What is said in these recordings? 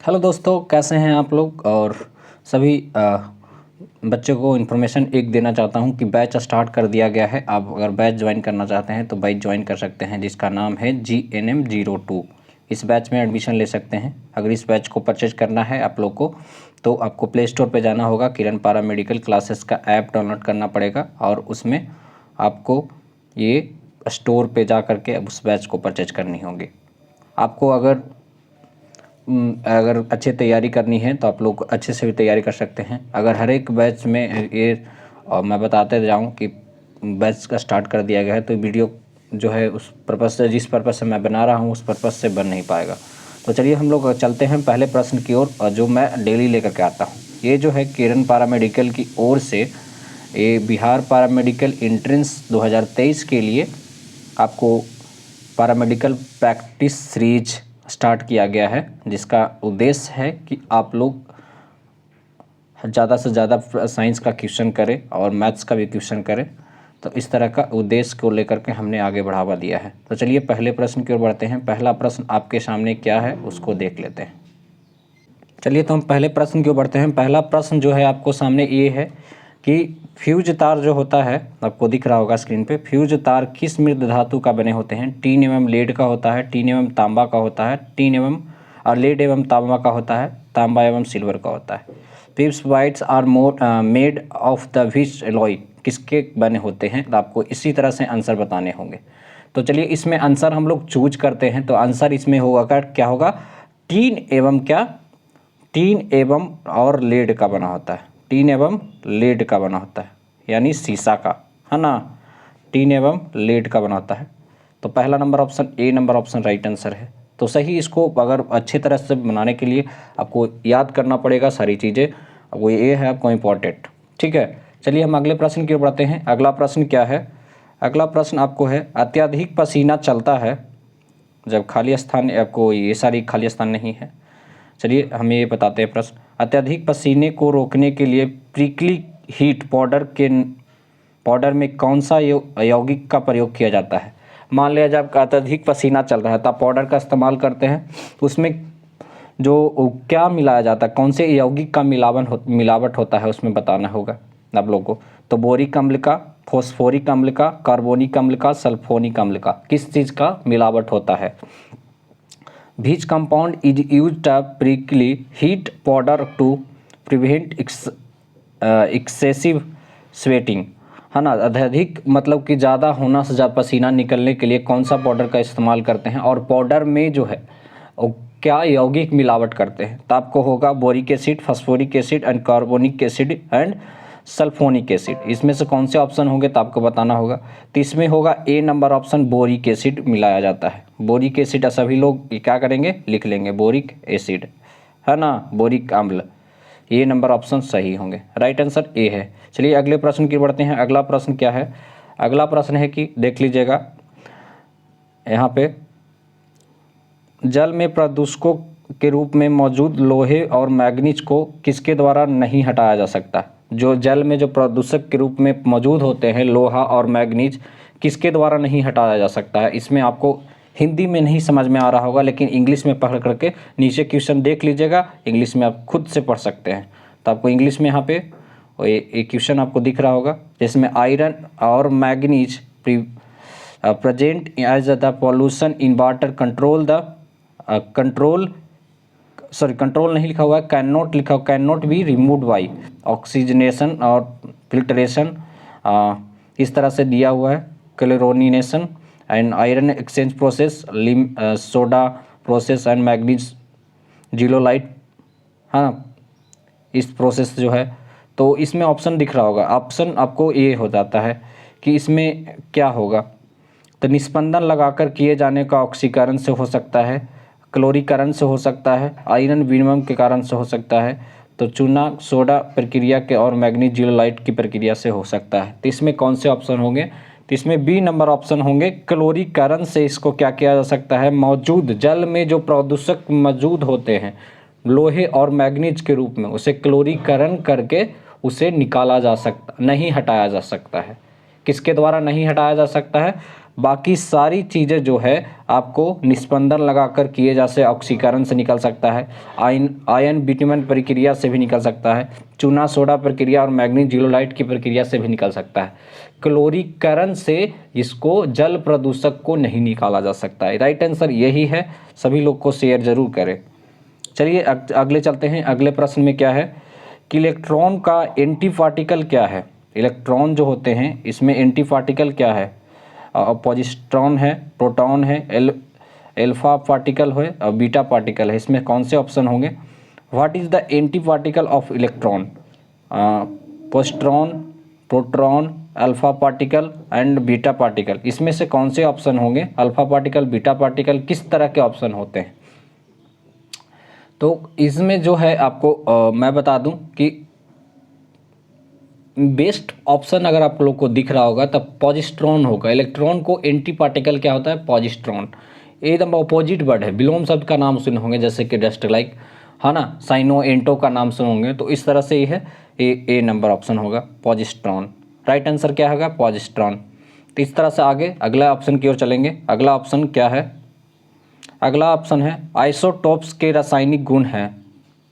Hello दोस्तों, कैसे हैं आप लोग। और सभी बच्चों को इन्फॉर्मेशन एक देना चाहता हूं कि बैच स्टार्ट कर दिया गया है। आप अगर बैच ज्वाइन करना चाहते हैं तो बैच ज्वाइन कर सकते हैं, जिसका नाम है GNM02। इस बैच में एडमिशन ले सकते हैं। अगर इस बैच को परचेज करना है आप लोग को तो आपको प्ले स्टोर पर जाना होगा, किरण पारा मेडिकल क्लासेस का ऐप डाउनलोड करना पड़ेगा और उसमें आपको ये स्टोर पे जा करके उस बैच को परचेज करनी होगी। आपको अगर अच्छे तैयारी करनी है तो आप लोग अच्छे से भी तैयारी कर सकते हैं। अगर हर एक बैच में ये और मैं बताते जाऊं कि बैच का स्टार्ट कर दिया गया है तो वीडियो जो है उस पर्पज़ से, जिस पर्पज़ से मैं बना रहा हूं उस पर्पज़ से बन नहीं पाएगा। तो चलिए हम लोग चलते हैं पहले प्रश्न की ओर, और जो मैं डेली लेकर के आता हूँ। ये जो है किरण पारा मेडिकल की ओर से ये बिहार पारा मेडिकल एंट्रेंस 2023 के लिए आपको पैरामेडिकल प्रैक्टिस सीरीज स्टार्ट किया गया है, जिसका उद्देश्य है कि आप लोग ज़्यादा से ज़्यादा साइंस का क्वेश्चन करें और मैथ्स का भी क्वेश्चन करें। तो इस तरह का उद्देश्य को लेकर के हमने आगे बढ़ावा दिया है। तो चलिए पहले प्रश्न की ओर बढ़ते हैं। पहला प्रश्न आपके सामने क्या है उसको देख लेते हैं। चलिए तो हम पहले प्रश्न की ओर बढ़ते हैं। पहला प्रश्न जो है आपको सामने ये है कि फ्यूज तार जो होता है, आपको दिख रहा होगा स्क्रीन पे, फ्यूज तार किस मृद धातु का बने होते हैं। टीन एवं लेड का होता है, टीन एवं तांबा का होता है, टीन एवं और लेड एवं तांबा का होता है, तांबा एवं सिल्वर का होता है। Pips whites are made of the which alloy किसके बने होते हैं। तो आपको इसी तरह से आंसर बताने होंगे। तो चलिए इसमें आंसर हम लोग चूज करते हैं। तो आंसर इसमें होगा क्या होगा, टीन एवं क्या, टीन एवं और लेड का बना होता है। टीन एवं लेड का बना होता है, यानी शीशा का, है ना। टीन एवं लेड का बना होता है। तो पहला नंबर ऑप्शन, ए नंबर ऑप्शन राइट आंसर है। तो सही, इसको अगर अच्छे तरह से बनाने के लिए आपको याद करना पड़ेगा सारी चीज़ें। वो ये है आपको इम्पोर्टेंट, ठीक है। चलिए हम अगले प्रश्न की ओर बढ़ते हैं। अगला प्रश्न क्या है, अगला प्रश्न आपको है अत्यधिक पसीना चलता है जब खाली स्थान, आपको ये सारी खाली स्थान नहीं है। चलिए हम ये बताते हैं प्रश्न। अत्यधिक पसीने को रोकने के लिए प्रिकली हीट पाउडर में कौन सा यौगिक का प्रयोग किया जाता है। मान लिया जब अत्यधिक पसीना चल रहा है तो आप पाउडर का इस्तेमाल करते हैं, उसमें जो क्या मिलाया जाता है, कौन से यौगिक का मिलावट होता है उसमें बताना होगा आप लोगों को। तो बोरिक अम्ल का, फॉस्फोरिक अम्ल का, कार्बोनिक अम्ल का, सल्फोनिक अम्ल का, किस चीज़ का मिलावट होता है। Which compound is used to prickly heat powder to prevent excessive sweating, है ना। अत्यधिक मतलब कि ज़्यादा होना से ज़्यादा पसीना निकलने के लिए कौन सा पाउडर का इस्तेमाल करते हैं, और पाउडर में जो है क्या यौगिक मिलावट करते हैं। तो आपको होगा boric acid, phosphoric acid and carbonic acid and sulphonic acid. इसमें से कौन से ऑप्शन होंगे तो आपको बताना होगा। तो इसमें होगा ए नंबर ऑप्शन, बोरिक एसिड मिलाया जाता है। बोरिक एसिड सभी लोग क्या करेंगे, लिख लेंगे बोरिक एसिड, है ना, बोरिक अम्ल। ये नंबर ऑप्शन सही होंगे, राइट आंसर ए है। चलिए अगले प्रश्न की बढ़ते हैं। अगला प्रश्न क्या है, अगला प्रश्न है कि देख लीजिएगा यहाँ पे, जल में प्रदूषकों के रूप में मौजूद लोहे और मैग्नीज को किसके द्वारा नहीं हटाया जा सकता। जो जल में जो प्रदूषक के रूप में मौजूद होते हैं लोहा और मैग्नीज, किसके द्वारा नहीं हटाया जा सकता है। इसमें आपको हिंदी में नहीं समझ में आ रहा होगा, लेकिन इंग्लिश में पढ़ करके नीचे क्वेश्चन देख लीजिएगा, इंग्लिश में आप खुद से पढ़ सकते हैं। तो आपको इंग्लिश में यहाँ पे एक क्वेश्चन आपको दिख रहा होगा, जिसमें आयरन और manganese present as the pollution in water control नहीं लिखा हुआ है, कैन नॉट लिखा हुआ, can not be removed by oxygenation और फिल्ट्रेशन, इस तरह से दिया हुआ है। Chlorination and iron exchange process, soda process and manganese zeolite, हाँ, इस प्रोसेस जो है। तो इसमें ऑप्शन दिख रहा होगा, ऑप्शन आपको ये हो जाता है कि इसमें क्या होगा। तो निस्पंदन लगाकर किए जाने का ऑक्सीकरण से हो सकता है, क्लोरीकरण से हो सकता है, आयरन विनिमय के कारण से हो सकता है, तो चूना सोडा प्रक्रिया के और मैग्नीज जियोलाइट की प्रक्रिया से हो सकता है। तो इसमें कौन से ऑप्शन होंगे, तो इसमें बी नंबर ऑप्शन होंगे, क्लोरीकरण से इसको क्या किया जा सकता है, मौजूद जल में जो प्रदूषक मौजूद होते हैं लोहे और मैग्नीज के रूप में, उसे क्लोरीकरण करके उसे निकाला जा सकता, नहीं हटाया जा सकता है। किसके द्वारा नहीं हटाया जा सकता है, बाकी सारी चीज़ें जो है आपको निस्पंदन लगाकर किए जैसे ऑक्सीकरण से निकल सकता है, आयन बिटुमेन प्रक्रिया से भी निकल सकता है, चूना सोडा प्रक्रिया और मैग्नीज जियोलाइट की प्रक्रिया से भी निकल सकता है। क्लोरीकरण से इसको जल प्रदूषक को नहीं निकाला जा सकता है। राइट आंसर यही है। सभी लोग को शेयर जरूर करें। चलिए अगले चलते हैं। अगले प्रश्न में क्या है कि इलेक्ट्रॉन का एंटी पार्टिकल क्या है। इलेक्ट्रॉन जो होते हैं इसमें एंटी पार्टिकल क्या है। पॉजिट्रॉन है, प्रोटॉन है, एल्फा पार्टिकल है और बीटा पार्टिकल है। इसमें कौन से ऑप्शन होंगे। What is the anti particle of electron. Positron, proton, alpha particle and beta particle. इसमें से कौन से ऑप्शन होंगे। अल्फा पार्टिकल, बीटा पार्टिकल, किस तरह के ऑप्शन होते हैं। तो इसमें जो है आपको मैं बता दूं कि बेस्ट ऑप्शन अगर आप लोग को दिख रहा होगा तब पॉजिट्रॉन होगा। इलेक्ट्रॉन को एंटी पार्टिकल क्या होता है, पॉजिट्रॉन। एकदम अपोजिट वर्ड है। विलोम शब्द का नाम सुने होंगे जैसे कि डस्ट लाइक, है ना, साइनो एंटो का नाम सुने होंगे। तो इस तरह से ये है, ए नंबर ऑप्शन होगा पॉजिट्रॉन। राइट आंसर क्या होगा, पॉजिट्रॉन। तो इस तरह से आगे अगला ऑप्शन की ओर चलेंगे। अगला ऑप्शन क्या है। अगला ऑप्शन है आइसोटोप्स के रासायनिक गुण है।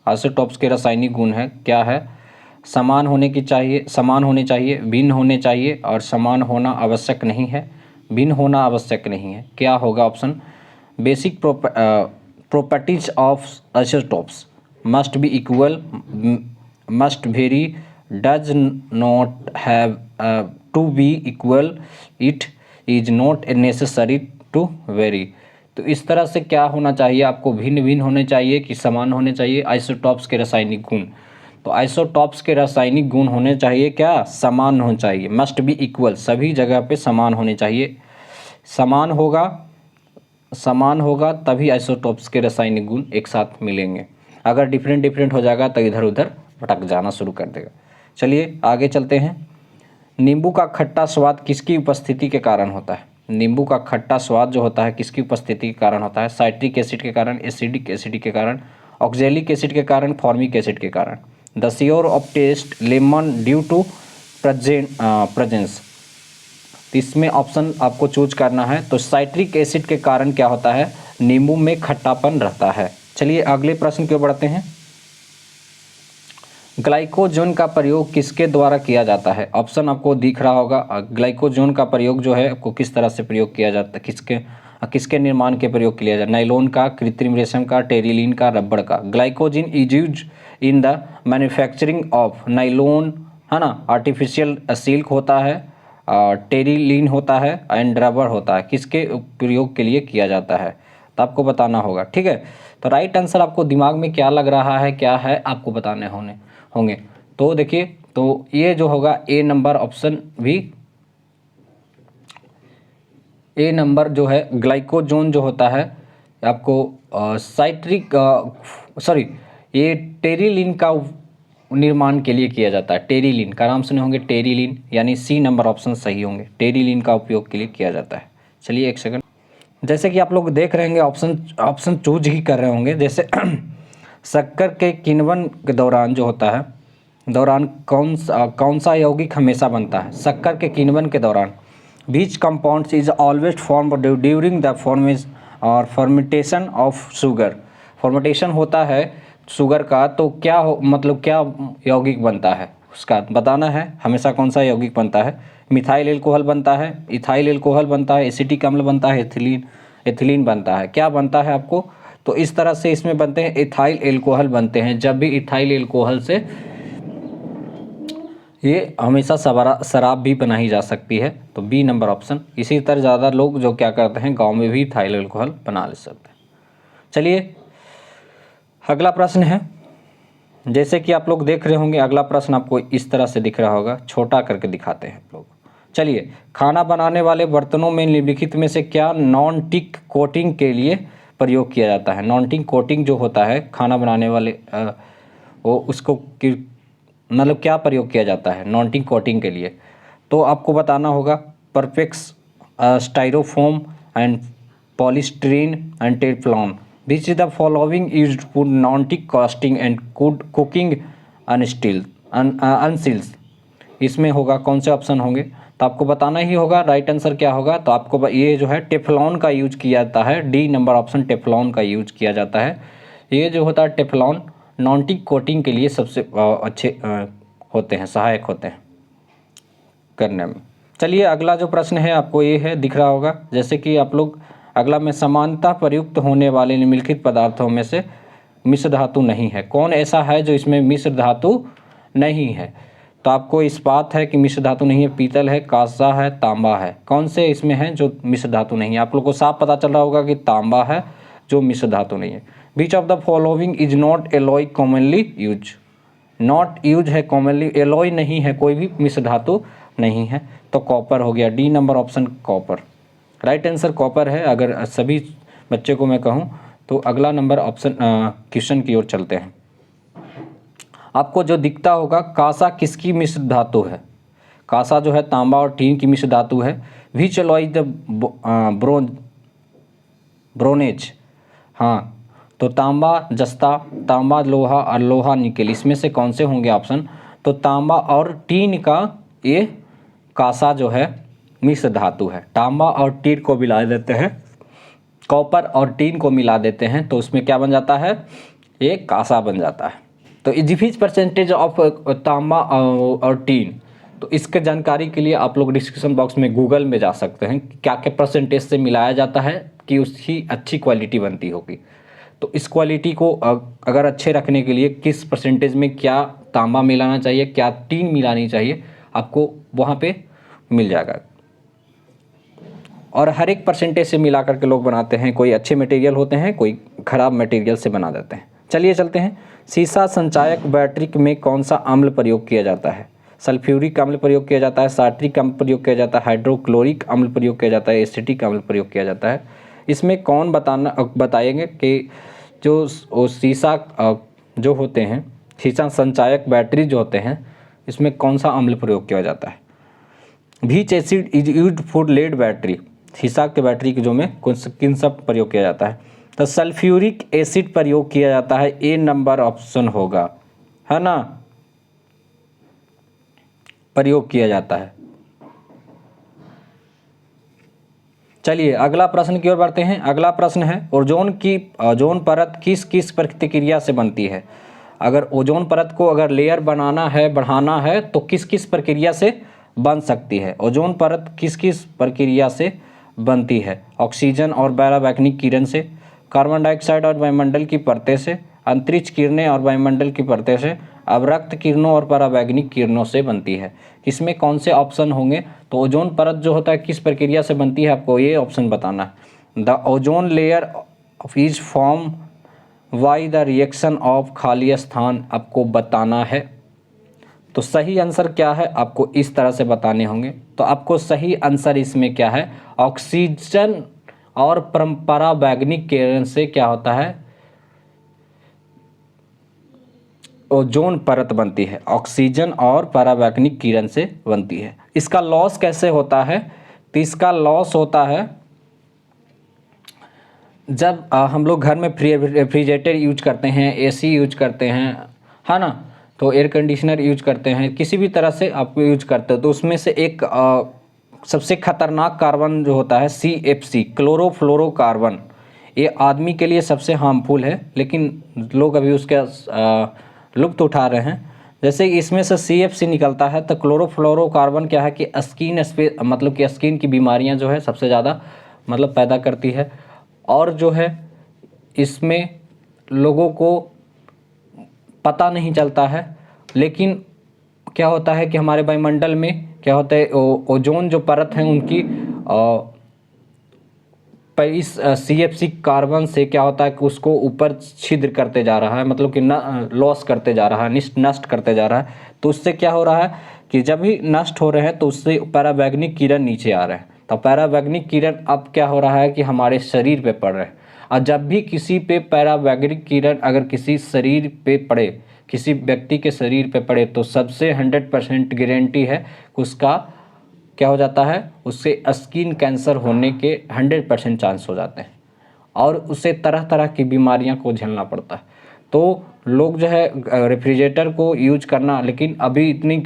आइसोटोप्स के रासायनिक गुण है क्या है। समान होने की चाहिए, समान होने चाहिए, भिन्न होने चाहिए और समान होना आवश्यक नहीं है। भिन्न होना आवश्यक नहीं है। क्या होगा option. Basic properties of isotopes must be equal, must vary, does not have to be equal, it is not necessary to vary. तो इस तरह से क्या होना चाहिए आपको, भिन्न भिन्न होने चाहिए कि समान होने चाहिए आइसोटोप्स के रासायनिक गुण। तो आइसोटोप्स के रासायनिक गुण होने चाहिए क्या, समान होने चाहिए। मस्ट बी इक्वल, सभी जगह पे समान होने चाहिए। समान होगा तभी आइसोटोप्स के रासायनिक गुण एक साथ मिलेंगे। अगर डिफरेंट डिफरेंट हो जाएगा तो इधर उधर भटक जाना शुरू कर देगा। चलिए आगे चलते हैं। नींबू का खट्टा स्वाद किसकी उपस्थिति के कारण होता है। नींबू का खट्टा स्वाद जो होता है किसकी उपस्थिति के कारण होता है। साइट्रिक एसिड के कारण, एसिडिक एसिड के कारण, ऑक्जेलिक एसिड के कारण, फॉर्मिक एसिड के कारण। The sour of taste lemon due to presence. इसमें ऑप्शन आपको चूज करना है। तो साइट्रिक एसिड के कारण क्या होता है, नींबू में खट्टापन रहता है। चलिए अगले प्रश्न की ओर बढ़ते हैं। ग्लाइकोजन का प्रयोग किसके द्वारा किया जाता है। ऑप्शन आपको दिख रहा होगा। ग्लाइकोजन का प्रयोग जो है आपको किस तरह से प्रयोग किया जाता है, किसके निर्माण के प्रयोग किया जाता है। नाइलॉन का, कृत्रिम रेशम का, टेरिलीन का, रबड़ का। Glycogen is use in the manufacturing of nylon, है ना, आर्टिफिशियल सिल्क होता है, टेरिलीन होता है एंड रबड़ होता है। किसके प्रयोग के लिए किया जाता है तो आपको बताना होगा। ठीक है, तो राइट आंसर आपको दिमाग में क्या लग रहा है, क्या है आपको बताने होंगे। तो देखिए, तो ये जो होगा ए नंबर ऑप्शन भी, ए नंबर जो है ग्लाइकोजन जो होता है आपको ये टेरिलीन का निर्माण के लिए किया जाता है। टेरिलीन का नाम सुने होंगे, टेरिलीन, यानी सी नंबर ऑप्शन सही होंगे। टेरिलीन का उपयोग के लिए किया जाता है। चलिए एक सेकंड। जैसे कि आप लोग देख रहे होंगे ऑप्शन चूज ही कर रहे होंगे। जैसे शक्कर के किण्वन के दौरान जो होता है, दौरान कौन सा यौगिक हमेशा बनता है। शक्कर के किण्वन के दौरान बीच compounds is always form during the formation और फर्मेंटेशन ऑफ शुगर। फॉर्मेंटेशन होता है शुगर का, तो क्या क्या यौगिक बनता है उसका बताना है। हमेशा कौन सा यौगिक बनता है। मिथाइल एल्कोहल बनता है, इथाइल एल्कोहल बनता है, एसिटिक अम्ल बनता है, एथिलीन बनता है। क्या बनता है आपको, तो इस तरह से इसमें बनते हैं इथाइल एल्कोहल बनते हैं। जब भी इथाइल एल्कोहल से ये हमेशा शराब भी बनाई जा सकती है। तो बी नंबर ऑप्शन। इसी तरह ज़्यादा लोग जो क्या करते हैं गांव में भी इथाइल एल्कोहल बना ले सकते हैं। चलिए अगला प्रश्न है। जैसे कि आप लोग देख रहे होंगे, अगला प्रश्न आपको इस तरह से दिख रहा होगा। छोटा करके दिखाते हैं आप लोग। चलिए, खाना बनाने वाले बर्तनों में निम्नलिखित में से क्या नॉन टिक कोटिंग के लिए प्रयोग किया जाता है। नॉन टिक कोटिंग जो होता है खाना बनाने वाले वो उसको मतलब क्या प्रयोग किया जाता है नॉन टिक कोटिंग के लिए। तो आपको बताना होगा perspex, styrofoam and polystyrene and Teflon. Which is the following used for non-stick casting and cooking unseals? इसमें होगा कौन से ऑप्शन होंगे। तो आपको बताना ही होगा राइट आंसर क्या होगा। तो आपको ये जो है टेफ्लॉन का यूज किया जाता है, डी नंबर ऑप्शन टेफ्लॉन का यूज किया जाता है। ये जो होता है टेफ्लॉन नॉन-टिक कोटिंग के लिए सबसे अच्छे होते हैं, सहायक होते हैं करने में। चलिए अगला जो प्रश्न है आपको ये है, दिख रहा होगा जैसे कि आप लोग अगला में समानता प्रयुक्त होने वाले निम्नलिखित पदार्थों में से मिश्र धातु नहीं है। कौन ऐसा है जो इसमें मिश्र धातु नहीं है? तो आपको इस्पात है कि मिश्र धातु नहीं है, पीतल है, कांसा है, तांबा है। कौन से इसमें है जो मिश्र धातु नहीं है? आप लोग को साफ पता चल रहा होगा कि तांबा है जो मिश्र धातु नहीं है। विच of the following is not alloy commonly use? Not use है कॉमनली, एलॉय नहीं है, कोई भी मिश्र धातु नहीं है। तो कॉपर हो गया, D number option copper. Right answer copper है। अगर सभी बच्चे को मैं कहूँ तो अगला नंबर ऑप्शन क्वेश्चन की ओर चलते हैं। आपको जो दिखता होगा कांसा किसकी मिश्र धातु है? कांसा जो है तांबा और टीन की मिश्र धातु है। विच एलॉय द ब्रोनेज? हाँ, तो तांबा जस्ता, तांबा लोहा और लोहा निकेल, इसमें से कौन से होंगे ऑप्शन? तो तांबा और टीन का ये कांसा जो है मिश्र धातु है। तांबा और टीन को मिला देते हैं, कॉपर और टीन को मिला देते हैं तो उसमें क्या बन जाता है? ये कांसा बन जाता है। तो इजिफिज परसेंटेज ऑफ तांबा और टीन, तो इसके जानकारी के लिए आप लोग डिस्क्रिप्शन बॉक्स में गूगल में जा सकते हैं क्या क्या परसेंटेज से मिलाया जाता है कि उसकी अच्छी क्वालिटी बनती होगी। तो इस क्वालिटी को अगर अच्छे रखने के लिए किस परसेंटेज में क्या तांबा मिलाना चाहिए, क्या टीन मिलानी चाहिए, आपको वहाँ पे मिल जाएगा। और हर एक परसेंटेज से मिला करके लोग बनाते हैं। कोई अच्छे मटेरियल होते हैं, कोई ख़राब मटेरियल से बना देते हैं। चलिए चलते हैं। सीसा संचायक बैटरी में कौन सा अम्ल प्रयोग किया जाता है? सल्फ्यूरिक अम्ल प्रयोग किया जाता है, सार्ट्रिक अम्ल प्रयोग किया जाता है, हाइड्रोक्लोरिक अम्ल प्रयोग किया जाता है, एसिटिक अम्ल प्रयोग किया जाता है। इसमें कौन बताएंगे कि जो सीसा जो होते हैं, सीसा संचायक बैटरी जो होते हैं, इसमें कौन सा अम्ल प्रयोग किया जाता है? Which acid is used for lead battery? सीसा के बैटरी के जो में किन सब प्रयोग किया जाता है? तो सल्फ्यूरिक एसिड प्रयोग किया जाता है, ए नंबर ऑप्शन होगा, है ना, प्रयोग किया जाता है। चलिए अगला प्रश्न की ओर बढ़ते हैं। अगला प्रश्न है ओजोन परत किस किस प्रतिक्रिया से बनती है? अगर ओजोन परत को अगर लेयर बनाना है, बढ़ाना है, तो किस किस प्रक्रिया से बन सकती है? ओजोन परत किस किस प्रक्रिया से बनती है? ऑक्सीजन और पराबैंगनी किरण से, कार्बन डाइऑक्साइड और वायुमंडल की परतें से, अंतरिक्ष किरणें और वायुमंडल की परतें से, अवरक्त किरणों और पराबैंगनी किरणों से बनती है। इसमें कौन से ऑप्शन होंगे? तो ओजोन परत जो होता है किस प्रक्रिया से बनती है, आपको ये ऑप्शन बताना है। The ozone layer is form why the reaction of खाली स्थान, आपको बताना है। तो सही आंसर क्या है आपको इस तरह से बताने होंगे। तो आपको सही आंसर इसमें क्या है? ऑक्सीजन और पराबैंगनी किरण से क्या होता है? ओजोन परत बनती है। ऑक्सीजन और पराबैंगनी किरण से बनती है। इसका लॉस कैसे होता है? तो इसका लॉस होता है जब हम लोग घर में रेफ्रिजरेटर यूज करते हैं, एसी यूज करते हैं, है ना, तो एयर कंडीशनर यूज करते हैं, किसी भी तरह से आप यूज करते हो, तो उसमें से एक सबसे खतरनाक कार्बन जो होता है CFC, क्लोरोफ्लोरोकार्बन, ये आदमी के लिए सबसे हार्मफुल है, लेकिन लोग अभी उसका लुत्फ़ उठा रहे हैं। जैसे इसमें से CFC निकलता है तो क्लोरोफ्लोरोकार्बन क्या है कि मतलब कि स्किन की बीमारियां जो है सबसे ज़्यादा मतलब पैदा करती है। और जो है इसमें लोगों को पता नहीं चलता है, लेकिन क्या होता है कि हमारे वायुमंडल में क्या होता है, ओजोन जो परत है उनकी इस CFC कार्बन से क्या होता है कि उसको ऊपर छिद्र करते जा रहा है, मतलब कि लॉस करते जा रहा है, नष्ट करते जा रहा है। तो उससे क्या हो रहा है कि जब भी नष्ट हो रहे हैं तो उससे पराबैंगनी किरण नीचे आ रहे हैं। तो पराबैंगनी किरण अब क्या हो रहा है कि हमारे शरीर पे पड़ रहे हैं। और जब भी किसी पे पराबैंगनी किरण अगर किसी शरीर पे पड़े, किसी व्यक्ति के शरीर पे पड़े, तो सबसे 100% गारंटी है उसका क्या हो जाता है, उससे स्किन कैंसर होने के 100% चांस हो जाते हैं और उससे तरह तरह की बीमारियां को झेलना पड़ता है। तो लोग जो है रेफ्रिजरेटर को यूज करना, लेकिन अभी इतनी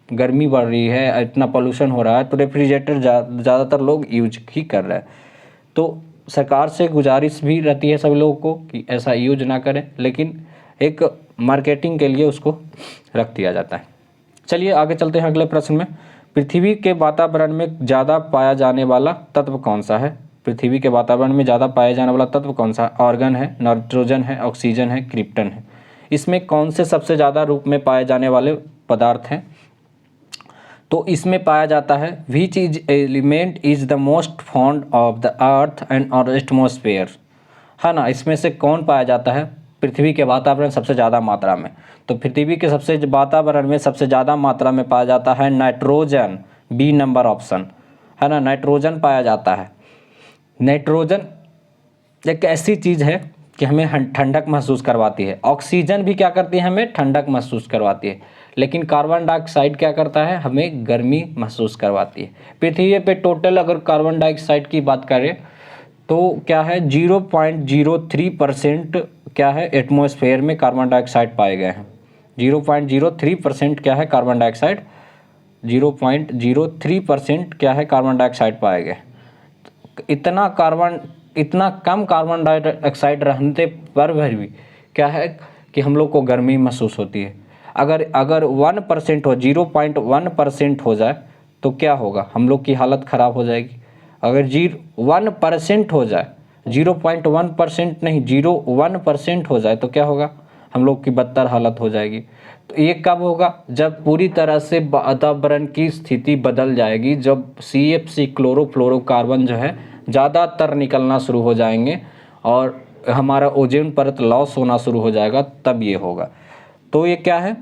गर्मी बढ़ रही है, इतना पोल्यूशन हो रहा है, तो रेफ्रिजरेटर ज़्यादातर लोग यूज ही कर रहे हैं। तो सरकार से गुजारिश भी रहती है सभी लोगों को कि ऐसा यूज ना करें, लेकिन एक मार्केटिंग के लिए उसको रख दिया जाता है। चलिए आगे चलते हैं अगले प्रश्न में। पृथ्वी के वातावरण में ज़्यादा पाया जाने वाला तत्व कौन सा है? पृथ्वी के वातावरण में ज़्यादा पाया जाने वाला तत्व कौन सा? आर्गन है, नाइट्रोजन है, ऑक्सीजन है, क्रिप्टन है। इसमें कौन से सबसे ज़्यादा रूप में पाए जाने वाले पदार्थ हैं? तो इसमें पाया जाता है which is element is the most found of the earth and और एटमॉस्फेयर, है ना। इसमें से कौन पाया जाता है पृथ्वी के वातावरण सबसे ज़्यादा मात्रा में? तो पृथ्वी के सबसे वातावरण में सबसे ज़्यादा मात्रा में पाया जाता है नाइट्रोजन, बी नंबर ऑप्शन, है ना। नाइट्रोजन पाया जाता है। नाइट्रोजन एक ऐसी चीज़ है कि हमें ठंडक महसूस करवाती है। ऑक्सीजन भी क्या करती है? हमें ठंडक महसूस करवाती है। लेकिन कार्बन डाइऑक्साइड क्या करता है? हमें गर्मी महसूस करवाती है। पृथ्वी पे टोटल अगर कार्बन डाइऑक्साइड की बात करें तो क्या है 0.03% क्या है एटमॉस्फेयर में कार्बन डाइऑक्साइड पाए गए हैं। 0.03% क्या है कार्बन डाइऑक्साइड, 0.03% क्या है कार्बन डाइऑक्साइड पाए गए। इतना कम कार्बन डाइऑक्साइड रहने पर भी क्या है कि हम लोग को गर्मी महसूस होती है। अगर 1% हो, 0.1% हो जाए तो क्या होगा? हम लोग की हालत ख़राब हो जाएगी। अगर 1% हो जाए, 0.1% नहीं 0.1% हो जाए तो क्या होगा? हम लोग की बदतर हालत हो जाएगी। तो ये कब होगा? जब पूरी तरह से वातावरण की स्थिति बदल जाएगी, जब CFC क्लोरोफ्लोरोकार्बन जो है ज़्यादातर निकलना शुरू हो जाएंगे और हमारा ओजोन परत लॉस होना शुरू हो जाएगा, तब ये होगा। तो ये क्या है?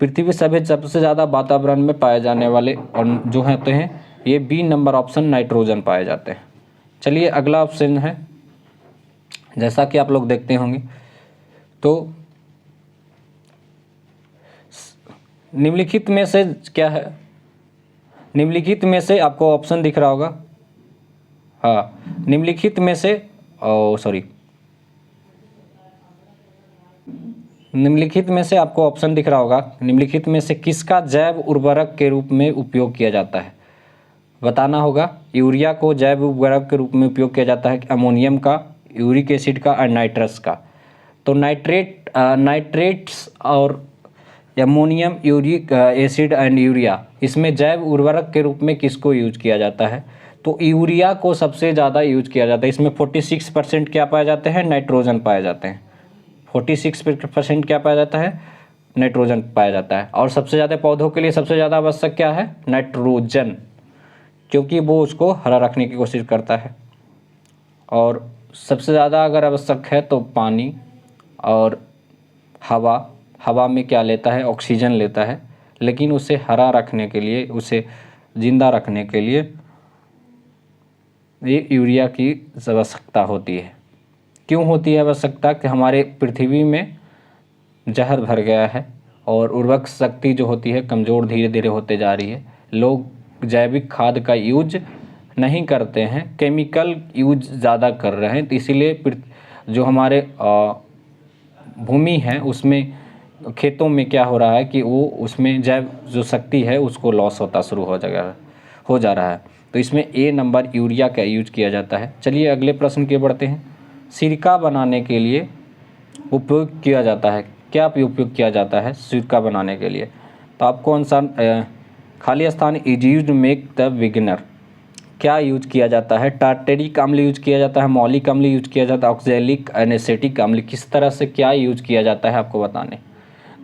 पृथ्वी सबसे ज़्यादा वातावरण में पाए जाने वाले और जो होते हैं ये बी नंबर ऑप्शन नाइट्रोजन पाए जाते हैं। चलिए अगला ऑप्शन है, जैसा कि आप लोग देखते होंगे तो निम्नलिखित में से क्या है? निम्नलिखित में से आपको ऑप्शन दिख रहा होगा, हाँ, निम्नलिखित में से निम्नलिखित में से आपको ऑप्शन दिख रहा होगा, निम्नलिखित में से किसका जैव उर्वरक के रूप में उपयोग किया जाता है? बताना होगा। यूरिया को जैव उर्वरक के रूप में उपयोग किया जाता है, अमोनियम का, यूरिक एसिड का और नाइट्रस का। तो नाइट्रेट्स और ammonium, uric acid and urea, इसमें जैव उर्वरक के रूप में किसको यूज किया जाता है? तो यूरिया को सबसे ज़्यादा यूज किया जाता है। इसमें 46% क्या पाए जाते हैं? नाइट्रोजन पाए जाते हैं। 46% क्या पाया जाता है? नाइट्रोजन पाया जाता है। और सबसे ज़्यादा पौधों के लिए सबसे ज़्यादा आवश्यक क्या है? नाइट्रोजन, क्योंकि वो उसको हरा रखने की कोशिश करता है। और सबसे ज़्यादा अगर आवश्यक है तो पानी और हवा में क्या लेता है? ऑक्सीजन लेता है। लेकिन उसे हरा रखने के लिए, उसे ज़िंदा रखने के लिए ये यूरिया की आवश्यकता होती है। क्यों होती है आवश्यकता? कि हमारे पृथ्वी में जहर भर गया है और उर्वरक शक्ति जो होती है कमज़ोर धीरे धीरे होते जा रही है। लोग जैविक खाद का यूज नहीं करते हैं, केमिकल यूज ज़्यादा कर रहे हैं। तो इसीलिए जो हमारे भूमि है उसमें, खेतों में क्या हो रहा है कि वो उसमें जैव जो शक्ति है उसको लॉस होता शुरू हो जा रहा है। तो इसमें ए नंबर यूरिया का यूज किया जाता है। चलिए अगले प्रश्न की बढ़ते हैं। सिरका बनाने के लिए उपयोग किया जाता है, क्या उपयोग किया जाता है सिरका बनाने के लिए? तो आपको आंसर खाली स्थान is used to make the vinegar, क्या यूज किया जाता है? टार्टेरिक अम्ल यूज किया जाता है, मौलिक अम्ल यूज किया जाता है, ऑक्जेलिक एनेसेटिक अम्ल, किस तरह से क्या यूज किया जाता है आपको बताने।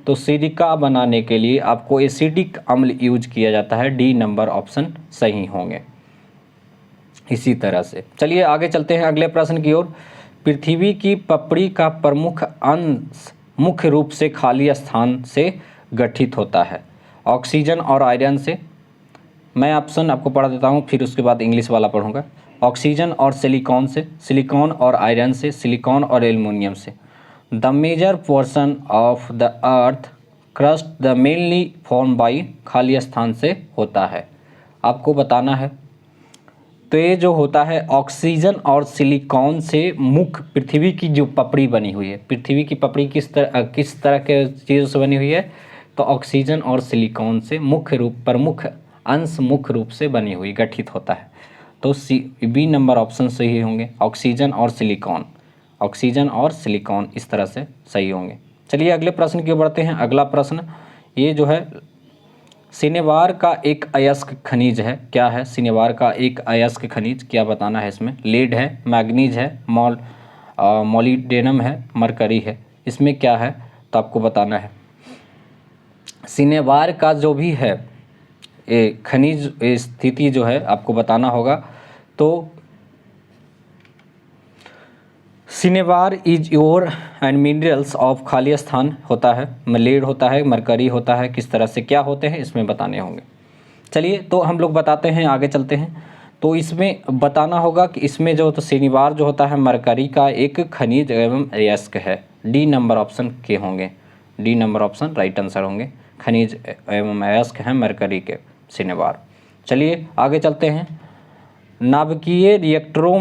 तो सिरका बनाने के लिए आपको एसिडिक अम्ल यूज किया जाता है, डी नंबर ऑप्शन सही होंगे। इसी तरह से चलिए आगे चलते हैं अगले प्रश्न की ओर। पृथ्वी की पपड़ी का प्रमुख अंश मुख्य रूप से खाली स्थान से गठित होता है, ऑक्सीजन और आयरन से। मैं ऑप्शन आपको पढ़ा देता हूँ, फिर उसके बाद इंग्लिश वाला पढ़ूंगा। ऑक्सीजन और सिलिकॉन से, सिलिकॉन और आयरन से, सिलिकॉन और एल्युमिनियम से। The major portion of the earth crust the mainly form by, खाली स्थान से होता है, आपको बताना है। तो ये जो होता है ऑक्सीजन और सिलिकॉन से मुख्य पृथ्वी की जो पपड़ी बनी हुई है, पृथ्वी की पपड़ी किस तरह के चीज़ों से बनी हुई है? तो ऑक्सीजन और सिलिकॉन से प्रमुख अंश मुख्य रूप से बनी हुई गठित होता है। तो बी नंबर ऑप्शन सही होंगे, ऑक्सीजन और सिलिकॉन, ऑक्सीजन और सिलिकॉन इस तरह से सही होंगे। चलिए अगले प्रश्न की ओर बढ़ते हैं। अगला प्रश्न ये जो है सिनेवार का एक अयस्क खनिज है, क्या है सिनेवार का एक अयस्क खनिज, क्या बताना है इसमें? लेड है, मैग्नीज है, मोलिब्डेनम है, मरकरी है, इसमें क्या है तो आपको बताना है। सिनेवार का जो भी है खनिज स्थिति जो है आपको बताना होगा। तो cinnabar is your and minerals of खाली स्थान होता है, लेड होता है, मरकरी होता है, किस तरह से क्या होते हैं इसमें बताने होंगे। चलिए तो हम लोग बताते हैं, आगे चलते हैं। तो इसमें बताना होगा कि इसमें जो तो सिनेवार जो होता है मरकरी का एक खनिज एवं अयस्क है। डी नंबर ऑप्शन के होंगे, D number option right answer होंगे, खनिज एवं अयस्क हैं मरकरी के सिनेवार। चलिए आगे चलते हैं। नाभिकीय रिएक्टरों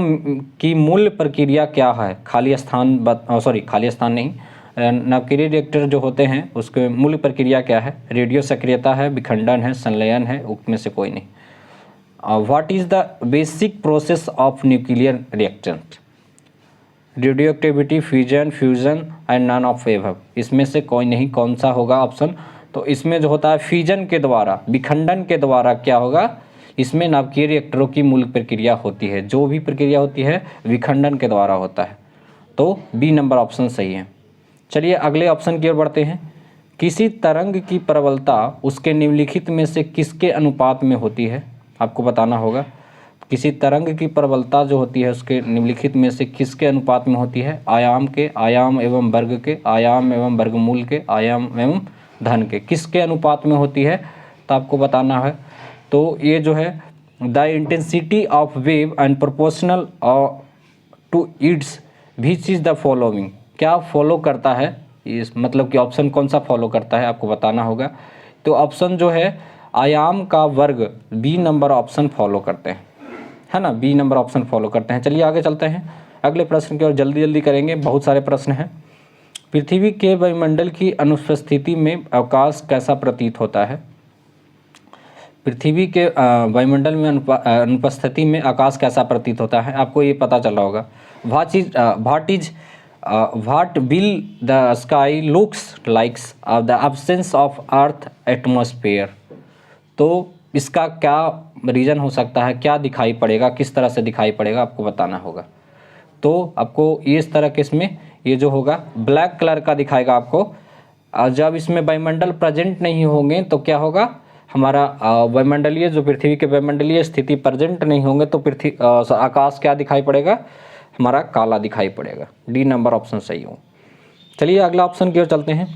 की मूल प्रक्रिया क्या है? खाली स्थान नहीं, नाभिकीय रिएक्टर जो होते हैं उसके मूल प्रक्रिया क्या है? रेडियो सक्रियता है, विखंडन है, संलयन है, उसमें से कोई नहीं। What is the basic process of nuclear reactant? Radioactivity, fusion and none of above, इसमें से कोई नहीं, कौन सा होगा ऑप्शन? तो इसमें जो होता है फ्यूजन के द्वारा, विखंडन के द्वारा क्या होगा, इसमें नाभिकीय रिएक्टरों की मूल प्रक्रिया होती है, जो भी प्रक्रिया होती है विखंडन के द्वारा होता है। तो बी नंबर ऑप्शन सही है। चलिए अगले ऑप्शन की ओर बढ़ते हैं। किसी तरंग की प्रबलता उसके निम्नलिखित में से किसके अनुपात में होती है? आपको बताना होगा। किसी तरंग की प्रबलता जो होती है उसके निम्नलिखित में से किसके अनुपात में होती है? आयाम के, आयाम एवं वर्ग के, आयाम एवं वर्गमूल के, आयाम एवं धन के, किसके अनुपात में होती है तो आपको बताना है। तो ये जो है the intensity of wave and proportional to its which is the following, क्या फॉलो करता है इस, मतलब कि ऑप्शन कौन सा फॉलो करता है आपको बताना होगा। तो ऑप्शन जो है आयाम का वर्ग, बी नंबर ऑप्शन फॉलो करते हैं, है ना, बी नंबर ऑप्शन फॉलो करते हैं। चलिए आगे चलते हैं अगले प्रश्न की ओर, जल्दी करेंगे, बहुत सारे प्रश्न हैं। पृथ्वी के वायुमंडल की अनुपस्थिति में अवकाश कैसा प्रतीत होता है? पृथ्वी के वायुमंडल में अनुपस्थिति में आकाश कैसा प्रतीत होता है? आपको ये पता चल रहा होगा। What will the sky looks likes of the absence of earth atmosphere, तो इसका क्या रीज़न हो सकता है, क्या दिखाई पड़ेगा, किस तरह से दिखाई पड़ेगा आपको बताना होगा। तो आपको ये इस तरह के इसमें ये जो होगा ब्लैक कलर का दिखाएगा आपको, और जब इसमें वायुमंडल प्रेजेंट नहीं होंगे तो क्या होगा, हमारा वायुमंडलीय जो पृथ्वी के वायुमंडलीय स्थिति प्रेजेंट नहीं होंगे तो आकाश क्या दिखाई पड़ेगा, हमारा काला दिखाई पड़ेगा। डी नंबर ऑप्शन सही हो। चलिए अगला ऑप्शन की ओर चलते हैं।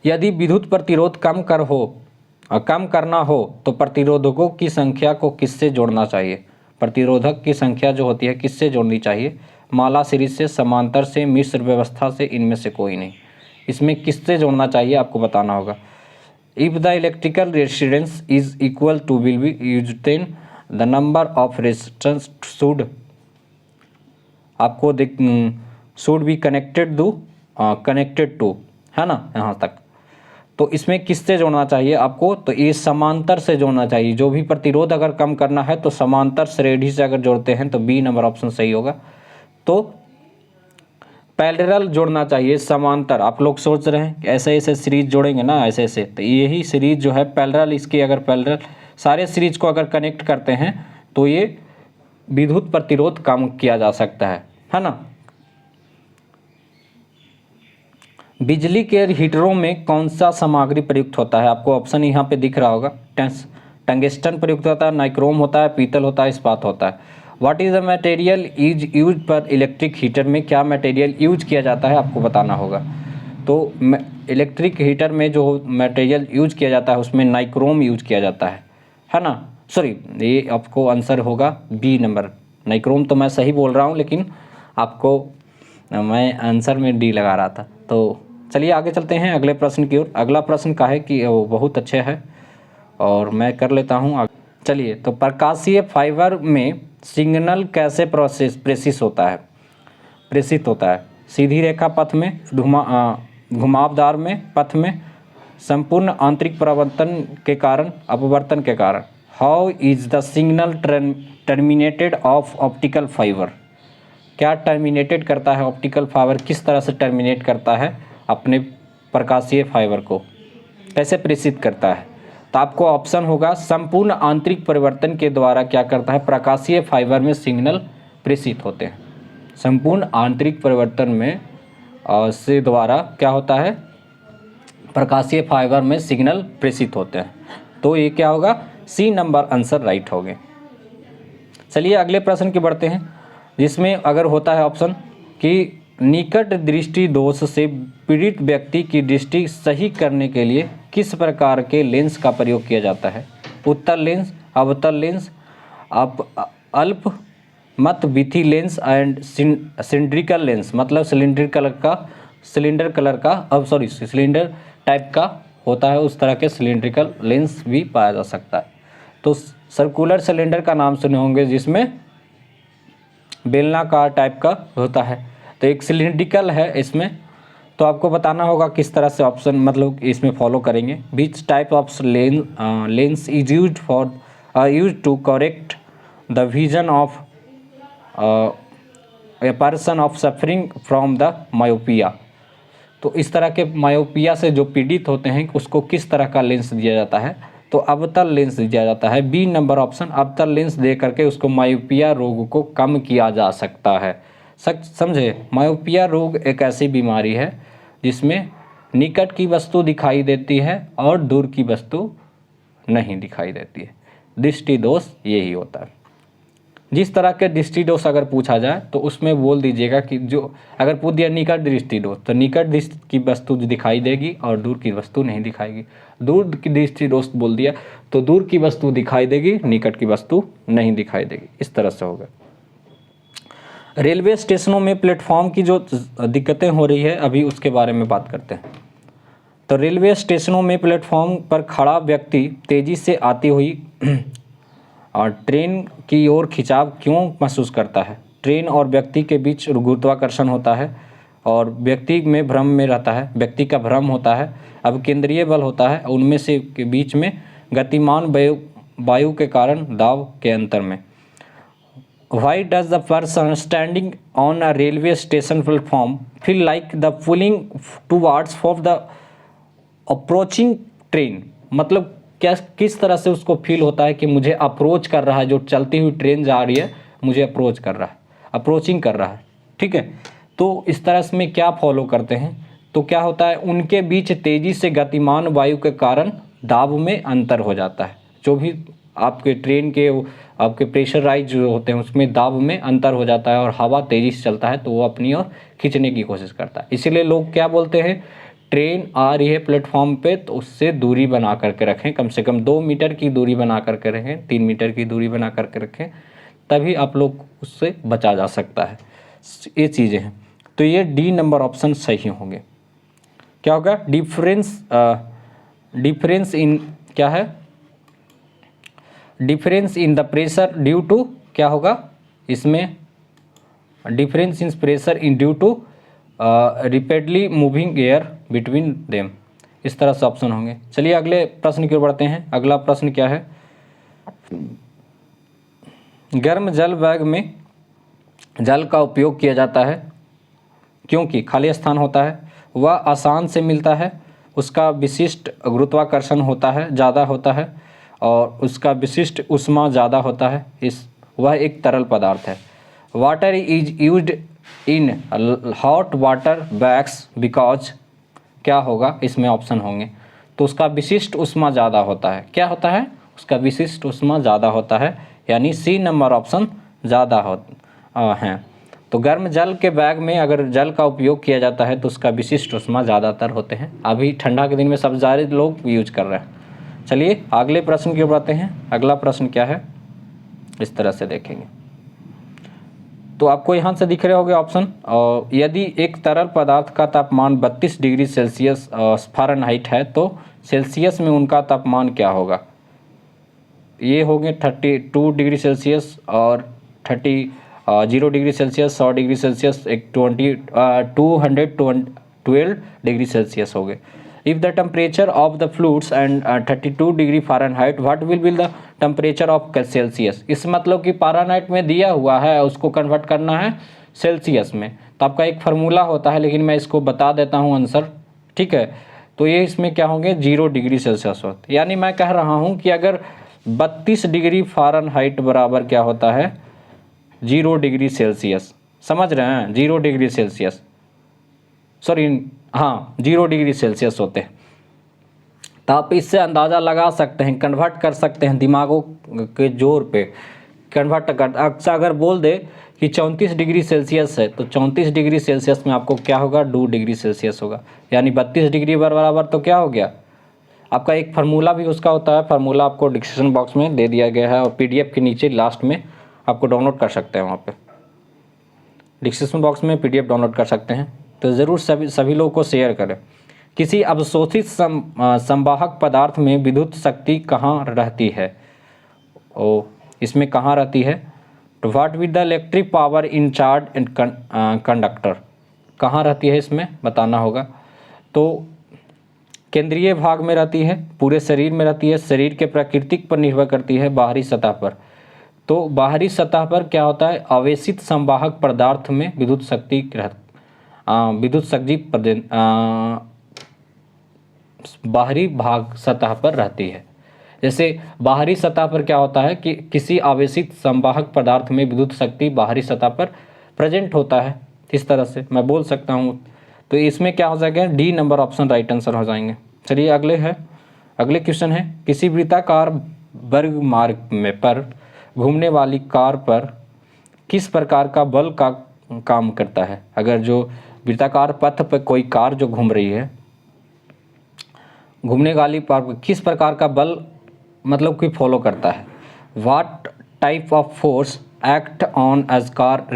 यदि विद्युत प्रतिरोध कम करना हो तो प्रतिरोधकों की संख्या को किससे जोड़ना चाहिए? प्रतिरोधक की संख्या जो होती है किससे जोड़नी चाहिए? माला सीरीज से, समांतर से, मिश्र व्यवस्था से, इनमें से कोई नहीं। इसमें किससे जोड़ना चाहिए आपको बताना होगा। If the electrical resistance is equal to will be used then the number of resistance should, आपको शुड बी कनेक्टेड टू, है ना, यहाँ तक। तो इसमें किससे जोड़ना चाहिए आपको, तो ये समांतर से जोड़ना चाहिए। जो भी प्रतिरोध अगर कम करना है तो समांतर श्रेणी से अगर जोड़ते हैं तो बी नंबर ऑप्शन सही होगा। तो पैरेलल जोड़ना चाहिए, समांतर। आप लोग सोच रहे हैं कि ऐसे ऐसे सीरीज जोड़ेंगे ना, ऐसे ऐसे, तो यही सीरीज जो है पैरेलल, इसकी अगर पैरेलल सारे सीरीज को अगर कनेक्ट करते हैं तो ये विद्युत प्रतिरोध कम किया जा सकता है ना। बिजली के हीटरों में कौन सा सामग्री प्रयुक्त होता है? आपको ऑप्शन यहाँ पे दिख रहा होगा। टंगस्टन प्रयुक्त होता है, नाइक्रोम होता है, पीतल होता है, इस्पात होता है। What is the material is use पर इलेक्ट्रिक हीटर में क्या मटेरियल यूज किया जाता है आपको बताना होगा। तो इलेक्ट्रिक हीटर में जो मटेरियल यूज किया जाता है उसमें नाइक्रोम यूज किया जाता है ना। सॉरी, ये आपको आंसर होगा बी नंबर, नाइक्रोम। तो मैं सही बोल रहा हूँ लेकिन आपको मैं आंसर में डी लगा रहा था। तो चलिए आगे चलते हैं अगले प्रश्न की ओर। अगला प्रश्न का है कि वो बहुत अच्छे है और मैं कर लेता हूँ। चलिए, तो प्रकाशीय फाइबर में सिग्नल कैसे प्रेषित होता है? सीधी रेखा पथ में, घुमावदार में पथ में, संपूर्ण आंतरिक परिवर्तन के कारण, अपवर्तन के कारण। How is the signal terminated of optical fibre, क्या टर्मिनेटेड करता है ऑप्टिकल फाइबर, किस तरह से टर्मिनेट करता है अपने प्रकाशीय फाइबर को, कैसे प्रेषित करता है। तो आपको ऑप्शन होगा संपूर्ण आंतरिक परिवर्तन के द्वारा क्या करता है, प्रकाशीय फाइबर में सिग्नल प्रेषित होते हैं। संपूर्ण आंतरिक परिवर्तन में से द्वारा क्या होता है, प्रकाशीय फाइबर में सिग्नल प्रेषित होते हैं। तो ये क्या होगा, सी नंबर आंसर राइट हो गए। चलिए अगले प्रश्न की बढ़ते हैं, जिसमें अगर होता है ऑप्शन कि निकट दृष्टि दोष से पीड़ित व्यक्ति की दृष्टि सही करने के लिए किस प्रकार के लेंस का प्रयोग किया जाता है। उत्तल लेंस, अवतल लेंस, अल्प मतविथी लेंस एंड सिलिंड्रिकल लेंस, मतलब सिलेंडर टाइप का होता है, उस तरह के सिलिंड्रिकल लेंस भी पाया जा सकता है। तो सर्कुलर सिलेंडर का नाम सुने होंगे, जिसमें बेलनाकार टाइप का होता है। तो एक सिलिंड्रिकल है इसमें, तो आपको बताना होगा किस तरह से ऑप्शन मतलब इसमें फॉलो करेंगे। Which type of lens is used to correct the vision of a person of suffering from the myopia. तो इस तरह के मायोपिया से जो पीड़ित होते हैं उसको किस तरह का लेंस दिया जाता है, तो अवतल लेंस दिया जाता है। बी नंबर ऑप्शन, अवतल लेंस दे करके उसको मायोपिया रोग को कम किया जा सकता है। समझे, मायोपिया रोग एक ऐसी बीमारी है जिसमें निकट की वस्तु दिखाई देती है और दूर की वस्तु नहीं दिखाई देती है। दृष्टि दोष यही होता है। जिस तरह के दृष्टि दोष अगर पूछा जाए तो उसमें बोल दीजिएगा कि जो अगर पूछ दिया निकट दृष्टि दोष, तो निकट दृष्टि की वस्तु दिखाई देगी और दूर की वस्तु नहीं दिखाएगी। दूर की दृष्टि दोष बोल दिया तो दूर की वस्तु दिखाई देगी, निकट की वस्तु नहीं दिखाई देगी। इस तरह से होगा। रेलवे स्टेशनों में प्लेटफॉर्म की जो दिक्कतें हो रही है अभी उसके बारे में बात करते हैं। तो रेलवे स्टेशनों में प्लेटफॉर्म पर खड़ा व्यक्ति तेजी से आती हुई और ट्रेन की ओर खिंचाव क्यों महसूस करता है। ट्रेन और व्यक्ति के बीच गुरुत्वाकर्षण होता है और व्यक्ति में भ्रम में रहता है, व्यक्ति का भ्रम होता है। अब केंद्रीय बल होता है, उनमें से के बीच में गतिमान वायु के कारण दाब के अंतर में। Why does the person standing on a railway station platform feel like the pulling towards of the approaching train? मतलब क्या किस तरह से उसको फील होता है कि मुझे अप्रोच कर रहा है, जो चलती हुई ट्रेन जा रही है मुझे अप्रोच कर रहा है, अप्रोचिंग कर रहा है। ठीक है, तो इस तरह से में क्या फॉलो करते हैं, तो क्या होता है उनके बीच तेज़ी से गतिमान वायु के कारण दाब में अंतर हो जाता है। जो भी आपके ट्रेन के आपके प्रेशराइज जो होते हैं उसमें दाब में अंतर हो जाता है और हवा तेज़ी से चलता है तो वो अपनी ओर खींचने की कोशिश करता है। इसीलिए लोग क्या बोलते हैं, ट्रेन आ रही है प्लेटफॉर्म पे तो उससे दूरी बना करके रखें, कम से कम 2 मीटर की दूरी बना करके रखें, 3 मीटर की दूरी बना करके रखें, तभी आप लोग उससे बचा जा सकता है। ये चीज़ें हैं। तो ये डी नंबर ऑप्शन सही होंगे। क्या होगा, डिफरेंस इन क्या है, difference in the pressure due to क्या होगा इसमें, difference in pressure in due to rapidly moving air between them. इस तरह से ऑप्शन होंगे। चलिए अगले प्रश्न की ओर बढ़ते हैं। अगला प्रश्न क्या है, गर्म जल बैग में जल का उपयोग किया जाता है क्योंकि खाली स्थान होता है, वह आसान से मिलता है, उसका विशिष्ट गुरुत्वाकर्षण होता है, ज़्यादा होता है और उसका विशिष्ट ऊष्मा ज़्यादा होता है, वह एक तरल पदार्थ है। Water is used in hot water bags because क्या होगा इसमें ऑप्शन होंगे, तो उसका विशिष्ट ऊष्मा ज़्यादा होता है। क्या होता है, उसका विशिष्ट ऊष्मा ज़्यादा होता है, यानी सी नंबर ऑप्शन ज़्यादा हैं। तो गर्म जल के बैग में अगर जल का उपयोग किया जाता है तो उसका विशिष्ट ऊष्मा ज़्यादातर होते हैं। अभी ठंडा के दिन में सब ज़्यादा लोग यूज कर रहे हैं। चलिए अगले प्रश्न की ओर बढ़ते हैं। अगला प्रश्न क्या है, इस तरह से देखेंगे तो आपको यहाँ से दिख रहे होंगे ऑप्शन। और यदि एक तरल पदार्थ का तापमान 32 डिग्री सेल्सियस फ़ारेनहाइट है तो सेल्सियस में उनका तापमान क्या होगा। ये होंगे 32 डिग्री सेल्सियस और 0 डिग्री सेल्सियस, 100 डिग्री सेल्सियस, एक 212 डिग्री सेल्सियस हो गए। If the temperature of the fluids and 32 degree Fahrenheit what will be the temperature of Celsius. इस मतलब कि फ़ारेनहाइट में दिया हुआ है, उसको कन्वर्ट करना है सेल्सियस में। तो आपका एक फार्मूला होता है, लेकिन मैं इसको बता देता हूँ आंसर, ठीक है। तो ये इसमें क्या होंगे 0 डिग्री सेल्सियस होते, यानी मैं कह रहा हूँ कि अगर 32 डिग्री फ़ारेनहाइट बराबर क्या होता है 0 डिग्री सेल्सियस, समझ रहे हैं 0 डिग्री सेल्सियस, सॉरी हाँ 0 डिग्री सेल्सियस होते हैं। तो आप इससे अंदाज़ा लगा सकते हैं, कन्वर्ट कर सकते हैं दिमागों के जोर पे कन्वर्ट कर। अगर बोल दे कि 34 डिग्री सेल्सियस है तो 34 डिग्री सेल्सियस में आपको क्या होगा 2 डिग्री सेल्सियस होगा, यानी 32 डिग्री बराबर तो क्या हो गया आपका। एक फार्मूला भी उसका होता है, फार्मूला आपको डिस्क्रिप्शन बॉक्स में दे दिया गया है और PDF के नीचे लास्ट में आपको डाउनलोड कर सकते हैं, वहाँ पे डिस्क्रिप्शन बॉक्स में PDF डाउनलोड कर सकते हैं। तो ज़रूर सभी लोगों को शेयर करें। किसी अवशोषित संवाहक पदार्थ में विद्युत शक्ति कहाँ रहती है, ओ इसमें कहाँ रहती है, तो what with the electric power in charge and conductor, कहाँ रहती है इसमें बताना होगा। तो केंद्रीय भाग में रहती है, पूरे शरीर में रहती है, शरीर के प्राकृतिक पर निर्भर करती है, बाहरी सतह पर। तो बाहरी सतह पर क्या होता है आवेशित संवाहक पदार्थ में विद्युत शक्ति बाहरी भाग सतह पर रहती है। जैसे बाहरी सतह पर क्या होता है कि किसी आवेशित संवाहक पदार्थ में विद्युत शक्ति बाहरी सतह पर प्रेजेंट होता है, इस तरह से मैं बोल सकता हूँ। तो इसमें क्या हो जाएगा D number option right answer हो जाएंगे। चलिए अगले क्वेश्चन है, किसी वृत्ताकार वर्ग मार्ग में पर घूमने वाली कार पर किस प्रकार का बल का काम करता है। अगर जो वृत्ताकार पथ पर कोई कार जो घूम रही है, घूमने वाली पर किस प्रकार का बल मतलब कि फॉलो करता है। What type of force act on as car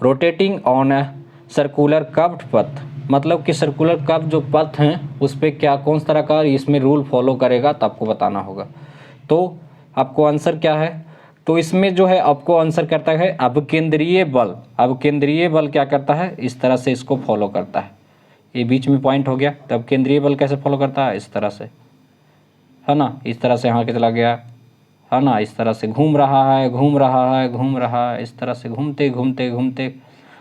rotating on a circular curved path, मतलब कि सर्कुलर कर्व जो पथ हैं उस पर क्या कौन सा तरह का इसमें रूल फॉलो करेगा, तो आपको बताना होगा। तो आपको आंसर क्या है, तो इसमें जो है आपको आंसर करता है अपकेंद्रीय बल। अपकेंद्रीय बल क्या करता है इस तरह से इसको फॉलो करता है, ये बीच में पॉइंट हो गया। तो अपकेंद्रीय बल कैसे फॉलो करता है इस तरह से, है ना, इस तरह से यहाँ के चला गया, है ना, इस तरह से घूम रहा है, इस तरह से घूमते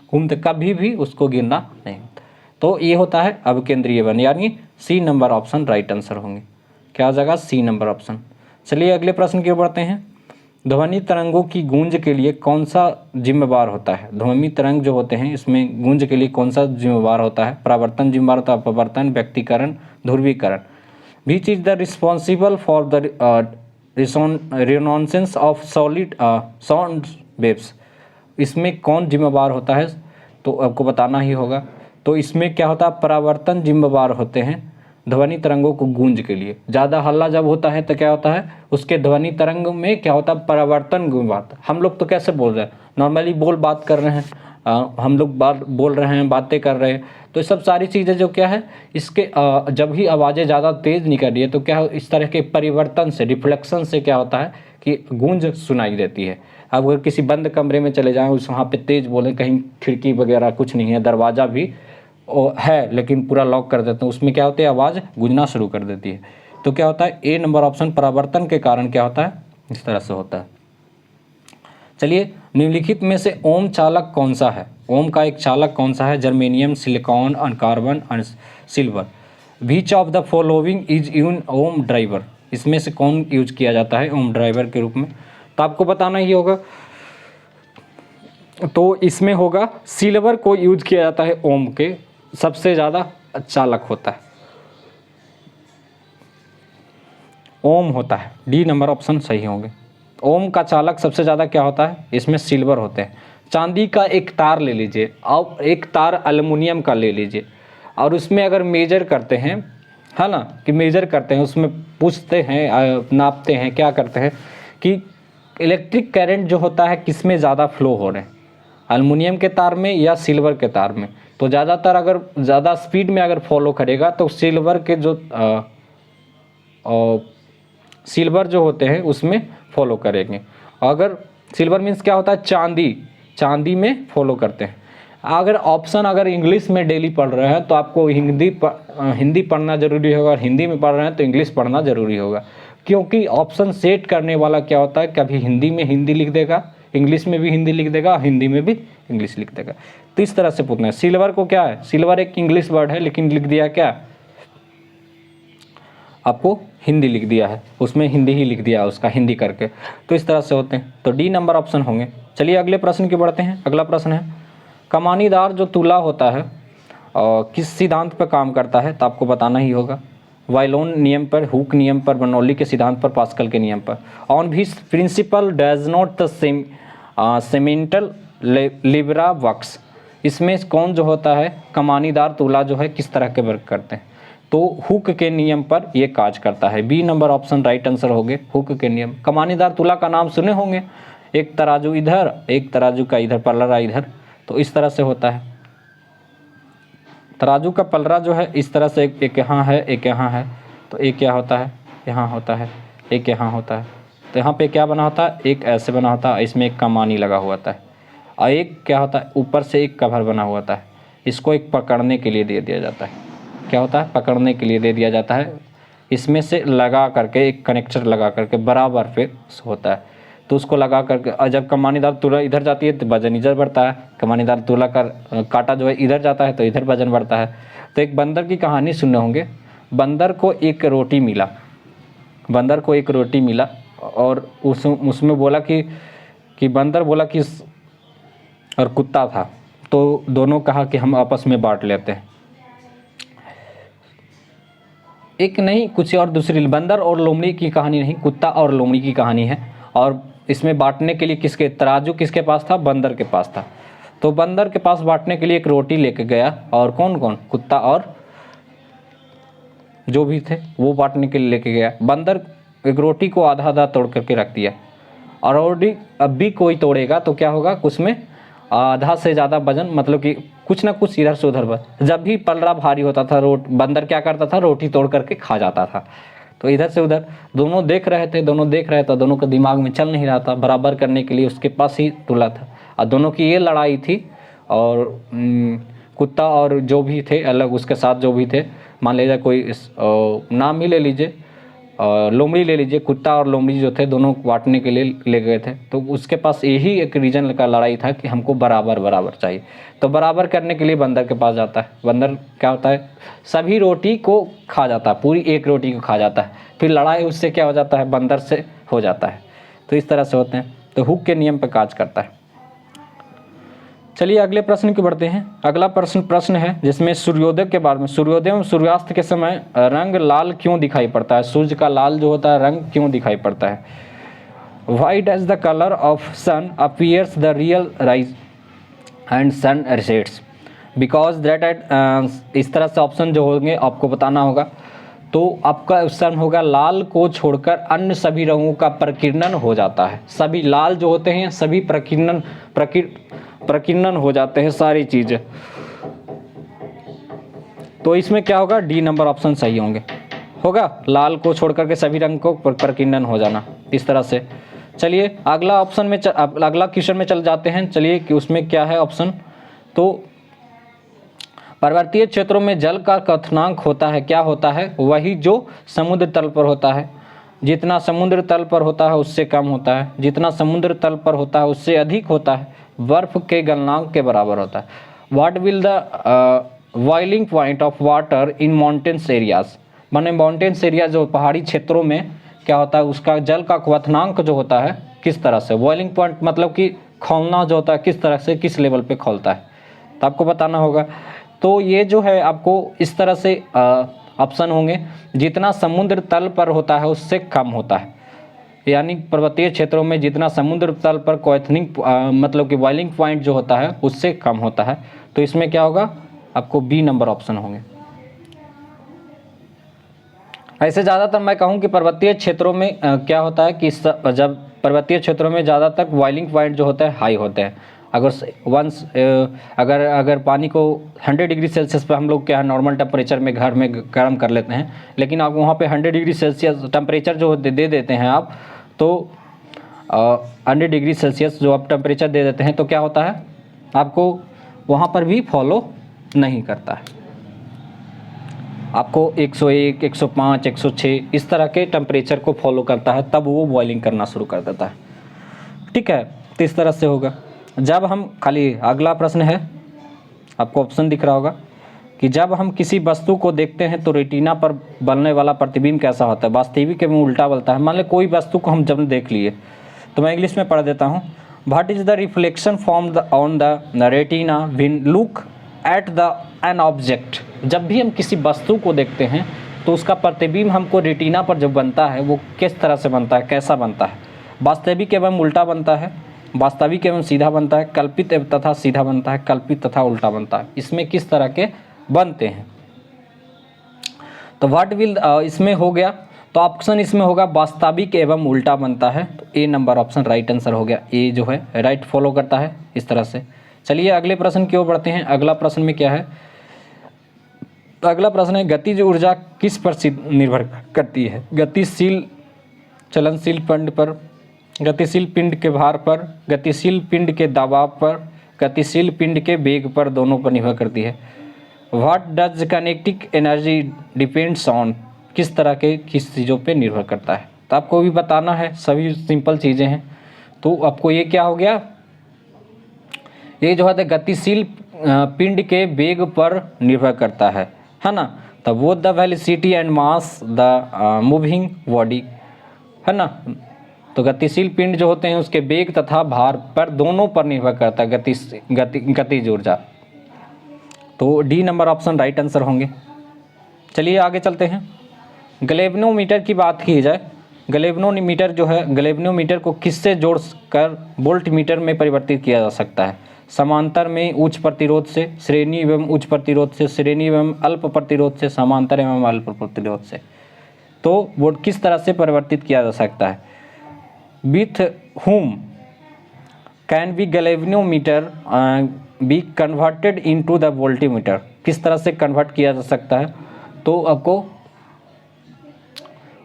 घूमते कभी भी उसको गिरना नहीं होता। तो ये होता है अपकेंद्रीय बल, यानी C number option right answer होंगे। क्या हो जाएगा सी नंबर ऑप्शन। चलिए अगले प्रश्न की ओर बढ़ते हैं। ध्वनि तरंगों की गूंज के लिए कौन सा जिम्मेवार होता है। ध्वनि तरंग जो होते हैं इसमें गूंज के लिए कौन सा जिम्मेवार होता है। परावर्तन जिम्मेवार होता है, अपवर्तन, व्यक्तीकरण, ध्रुवीकरण। Which is the responsible for the resonance of solid sound waves. इसमें कौन जिम्मेवार होता है तो आपको बताना ही होगा। तो इसमें क्या होता है परावर्तन जिम्मेवार होते हैं ध्वनि तरंगों को गूंज के लिए। ज़्यादा हल्ला जब होता है तो क्या होता है उसके ध्वनि तरंग में क्या होता है परावर्तन गूंजता है। हम लोग तो कैसे बोल रहे हैं नॉर्मली बात कर रहे हैं, हम लोग बोल रहे हैं, बातें कर रहे हैं, तो सब सारी चीज़ें जो क्या है इसके जब ही आवाज़ें ज़्यादा तेज़ निकल रही है तो क्या इस तरह के परिवर्तन से रिफ्लेक्शन से क्या होता है कि गूंज सुनाई देती है। अब अगर किसी बंद कमरे में चले जाएँ उस वहाँ पे तेज़ बोलें, कहीं खिड़की वगैरह कुछ नहीं है, दरवाज़ा भी है लेकिन पूरा लॉक कर देते हैं, उसमें क्या होता है आवाज़ गूंजना शुरू कर देती है। तो क्या होता है ए नंबर ऑप्शन परावर्तन के कारण क्या होता है इस तरह से होता है। चलिए निम्नलिखित में से ओम चालक कौन सा है। ओम का एक चालक कौन सा है। Germanium, silicon, carbon, silver. Which of the following is यून ओम ड्राइवर। इसमें से कौन यूज किया जाता है ओम ड्राइवर के रूप में, तो आपको बताना ही होगा। तो इसमें होगा सिल्वर को यूज किया जाता है ओम के, सबसे ज़्यादा चालक होता है ओम होता है। डी नंबर ऑप्शन सही होंगे। ओम का चालक सबसे ज़्यादा क्या होता है इसमें सिल्वर होते हैं। चांदी का एक तार ले लीजिए और एक तार एल्युमिनियम का ले लीजिए और उसमें अगर मेजर करते हैं, है ना, कि मेजर करते हैं उसमें पूछते हैं नापते हैं क्या करते हैं कि इलेक्ट्रिक करंट जो होता है किस में ज़्यादा फ्लो हो रहे हैं, एल्युमिनियम के तार में या सिल्वर के तार में। तो ज़्यादातर अगर ज़्यादा स्पीड में अगर फॉलो करेगा तो सिल्वर के जो सिल्वर जो होते हैं उसमें फॉलो करेंगे। अगर सिल्वर मीन्स क्या होता है चांदी में फॉलो करते हैं। अगर ऑप्शन अगर इंग्लिश में डेली पढ़ रहे हैं तो आपको हिंदी पढ़ना ज़रूरी होगा, और हिंदी में पढ़ रहे हैं तो इंग्लिश पढ़ना ज़रूरी होगा, क्योंकि ऑप्शन सेट करने वाला क्या होता है, कभी हिंदी में हिंदी लिख देगा, इंग्लिश में भी हिंदी लिख देगा, हिंदी में भी इंग्लिश लिख देगा। तो इस तरह से पूछना है। सिल्वर को क्या है, सिल्वर एक इंग्लिश वर्ड है लेकिन लिख दिया क्या, आपको हिंदी लिख दिया है, उसमें हिंदी ही लिख दिया उसका हिंदी करके। तो इस तरह से होते हैं, तो डी नंबर ऑप्शन होंगे। चलिए अगले प्रश्न की बढ़ते हैं। अगला प्रश्न है, कमानीदार जो तुला होता है किस सिद्धांत पर काम करता है, तो आपको बताना ही होगा। वाइलोन नियम पर, हुक नियम पर, बर्नौली के सिद्धांत पर, पास्कल के नियम पर। On which principle does not the सेमेंटल लिब्रा वर्क्स, इसमें कौन जो होता है कमानीदार तुला जो है किस तरह के वर्क करते हैं, तो हुक के नियम पर ये काज करता है। B number option right answer हो गए, हुक के नियम। कमानीदार तुला का नाम सुने होंगे, एक तराजू इधर, एक तराजू का इधर पलड़ा इधर, तो इस तरह से होता है। तराजू का पलड़ा जो है इस तरह से, एक यहाँ है एक यहाँ है, तो एक क्या होता है यहाँ होता है, एक यहाँ होता है, तो यहाँ पे क्या बना होता है, एक ऐसे बना होता है, इसमें एक कमानी लगा हुआ होता है, और एक क्या होता है ऊपर से एक कवर बना हुआ होता है, इसको एक पकड़ने के लिए दे दिया जाता है। क्या होता है, पकड़ने के लिए दे दिया जाता है, इसमें से लगा करके एक कनेक्टर लगा करके बराबर पे होता है, तो उसको लगा करके, और जब कमानीदार तुला इधर जाती है तो वजन इधर बढ़ता है, कमानीदार तुला का कांटा जो है इधर जाता है तो इधर वजन बढ़ता है। तो एक बंदर की कहानी सुने होंगे। बंदर को एक रोटी मिला, बंदर को एक रोटी मिला, और उसमें बोला कि बंदर बोला कि, और कुत्ता था, तो दोनों कहा कि हम आपस में बांट लेते हैं। एक नहीं, कुछ और दूसरी, बंदर और लोमड़ी की कहानी नहीं, कुत्ता और लोमड़ी की कहानी है। और इसमें बांटने के लिए किसके, तराजू किसके पास था, बंदर के पास था। तो बंदर के पास बांटने के लिए एक रोटी लेके गया, और कौन कौन, कुत्ता और जो भी थे वो बांटने के लिए लेके गया। बंदर एक रोटी को आधा आधा तोड़ करके रख दिया, और रोटी अब भी कोई तोड़ेगा तो क्या होगा, उसमें आधा से ज़्यादा वजन, मतलब कि कुछ ना कुछ इधर से उधर। जब भी पलड़ा भारी होता था, बंदर क्या करता था, रोटी तोड़ करके खा जाता था। तो इधर से उधर दोनों देख रहे थे, दोनों के दिमाग में चल नहीं रहा था, बराबर करने के लिए उसके पास ही तुला था, और दोनों की ये लड़ाई थी। और कुत्ता और जो भी थे अलग, उसके साथ जो भी थे, मान लीजिए कोई नाम ही ले लीजिए, लोमड़ी ले लीजिए, कुत्ता और लोमड़ी जो थे दोनों बांटने के लिए ले गए थे, तो उसके पास यही एक रीजन का लड़ाई था कि हमको बराबर बराबर चाहिए। तो बराबर करने के लिए बंदर के पास जाता है। बंदर क्या होता है, सभी रोटी को खा जाता है, पूरी एक रोटी को खा जाता है, फिर लड़ाई उससे क्या हो जाता है, बंदर से हो जाता है। तो इस तरह से होते हैं, तो हुक के नियम पर काज करता है। चलिए अगले प्रश्न की बढ़ते हैं। अगला प्रश्न है जिसमें सूर्योदय के बारे में, सूर्योदय एवं सूर्यास्त के समय रंग लाल क्यों दिखाई पड़ता है, सूर्य का लाल जो होता है रंग क्यों दिखाई पड़ता है। Why does the colour of sun appears the real rise and sun resets, because that at, इस तरह से ऑप्शन जो होंगे आपको बताना होगा। तो आपका ऑप्शन होगा, लाल को छोड़कर अन्य सभी रंगों का प्रकीर्णन हो जाता है। सभी लाल जो होते हैं सभी प्रकीर्णन हो जाते हैं सारी चीज़ें। तो इसमें क्या होगा, डी नंबर ऑप्शन सही होगा, लाल को छोड़कर के सभी रंग को प्रकीर्णन हो जाना, इस तरह से। चलिए अगला ऑप्शन में अगला क्वेश्चन में चल जाते हैं। चलिए कि उसमें क्या है ऑप्शन, तो पर्वतीय क्षेत्रों में जल का क्वथनांक होता है, क्या होता है, वही जो समुद्र तल पर होता है। जितना समुद्र तल पर होता है उससे कम होता है, जितना समुद्र तल पर होता है उससे अधिक होता है, बर्फ के गलनांक के बराबर होता है। What will the boiling point of water in mountains areas, माने माउंटेन्स एरिया जो पहाड़ी क्षेत्रों में क्या होता है, उसका जल का क्वथनांक जो होता है किस तरह से, बॉइलिंग पॉइंट मतलब कि खौलना जो होता है किस तरह से, किस लेवल पे खौलता है, तो आपको बताना होगा। तो ये जो है आपको इस तरह से ऑप्शन होंगे, जितना समुद्र तल पर होता है उससे कम होता है, यानी पर्वतीय क्षेत्रों में जितना समुद्र तल पर क्वथनिंग मतलब कि बॉइलिंग पॉइंट जो होता है उससे कम होता है। तो इसमें क्या होगा, आपको बी नंबर ऑप्शन होंगे। ऐसे ज़्यादातर मैं कहूँ कि पर्वतीय क्षेत्रों में क्या होता है कि जब पर्वतीय क्षेत्रों में ज़्यादातर बॉइलिंग पॉइंट जो होते हैं हाई होते हैं। अगर पानी को 100 डिग्री सेल्सियस पर हम लोग क्या है नॉर्मल टेम्परेचर में घर में गर्म कर लेते हैं, लेकिन आप वहाँ पे 100 डिग्री सेल्सियस टेम्परेचर जो दे देते हैं आप, तो 100 डिग्री सेल्सियस जो आप टेम्परेचर दे देते हैं तो क्या होता है, आपको वहाँ पर भी फॉलो नहीं करता है। आपको 101, 105, 106 इस तरह के टेम्परेचर को फॉलो करता है, तब वो बॉइलिंग करना शुरू कर देता है। ठीक है, तो इस तरह से होगा। जब हम खाली अगला प्रश्न है, आपको ऑप्शन दिख रहा होगा कि जब हम किसी वस्तु को देखते हैं तो रेटिना पर बनने वाला प्रतिबिंब कैसा होता है। वास्तविक में उल्टा बनता है। मान लें कोई वस्तु को हम जब देख लिए, तो मैं इंग्लिश में पढ़ देता हूँ। What is the reflection form on the retina when look at the an object. जब भी हम किसी वस्तु को देखते हैं तो उसका प्रतिबिंब हमको रेटिना पर जब बनता है वो किस तरह से बनता है, कैसा बनता है। वास्तविक एवं उल्टा बनता है, वास्तविक एवं सीधा बनता है, कल्पित तथा सीधा बनता है, कल्पित तथा उल्टा बनता है। इसमें किस तरह के बनते हैं। तो व्हाट विल इसमें हो गया, तो ऑप्शन इसमें होगा वास्तविक एवं उल्टा बनता है। तो ए नंबर ऑप्शन राइट आंसर हो गया। ए जो है राइट फॉलो करता है इस तरह से। चलिए अगले प्रश्न की ओर बढ़ते हैं। अगला प्रश्न में क्या है, अगला प्रश्न है गतिज ऊर्जा किस पर निर्भर करती है। गतिशील चलनशील पिंड पर, गतिशील पिंड के भार पर, गतिशील पिंड के दबाव पर, गतिशील पिंड के वेग पर, दोनों पर निर्भर करती है। What does kinetic energy depends on, किस तरह के किस चीज़ों पे निर्भर करता है। तो आपको भी बताना है, सभी सिंपल चीज़ें हैं। तो आपको ये क्या हो गया, ये जो है गतिशील पिंड के वेग पर निर्भर करता है ना। तब वो the velocity and mass the moving body, है ना। तो गतिशील पिंड जो होते हैं उसके वेग तथा भार पर, दोनों पर निर्भर करता है गतिज ऊर्जा। तो D number option right answer होंगे। चलिए आगे चलते हैं। गैल्वेनोमीटर की बात की जाए, गैल्वेनोमीटर जो है, गैल्वेनोमीटर को किससे जोड़कर वोल्टमीटर में परिवर्तित किया जा सकता है। समांतर में उच्च प्रतिरोध से, श्रेणी एवं उच्च प्रतिरोध से, श्रेणी एवं अल्प प्रतिरोध से, समांतर एवं अल्प प्रतिरोध से। तो वो किस तरह से परिवर्तित किया जा सकता है। With whom can be galvanometer be converted into the voltmeter, किस तरह से कन्वर्ट किया जा सकता है। तो आपको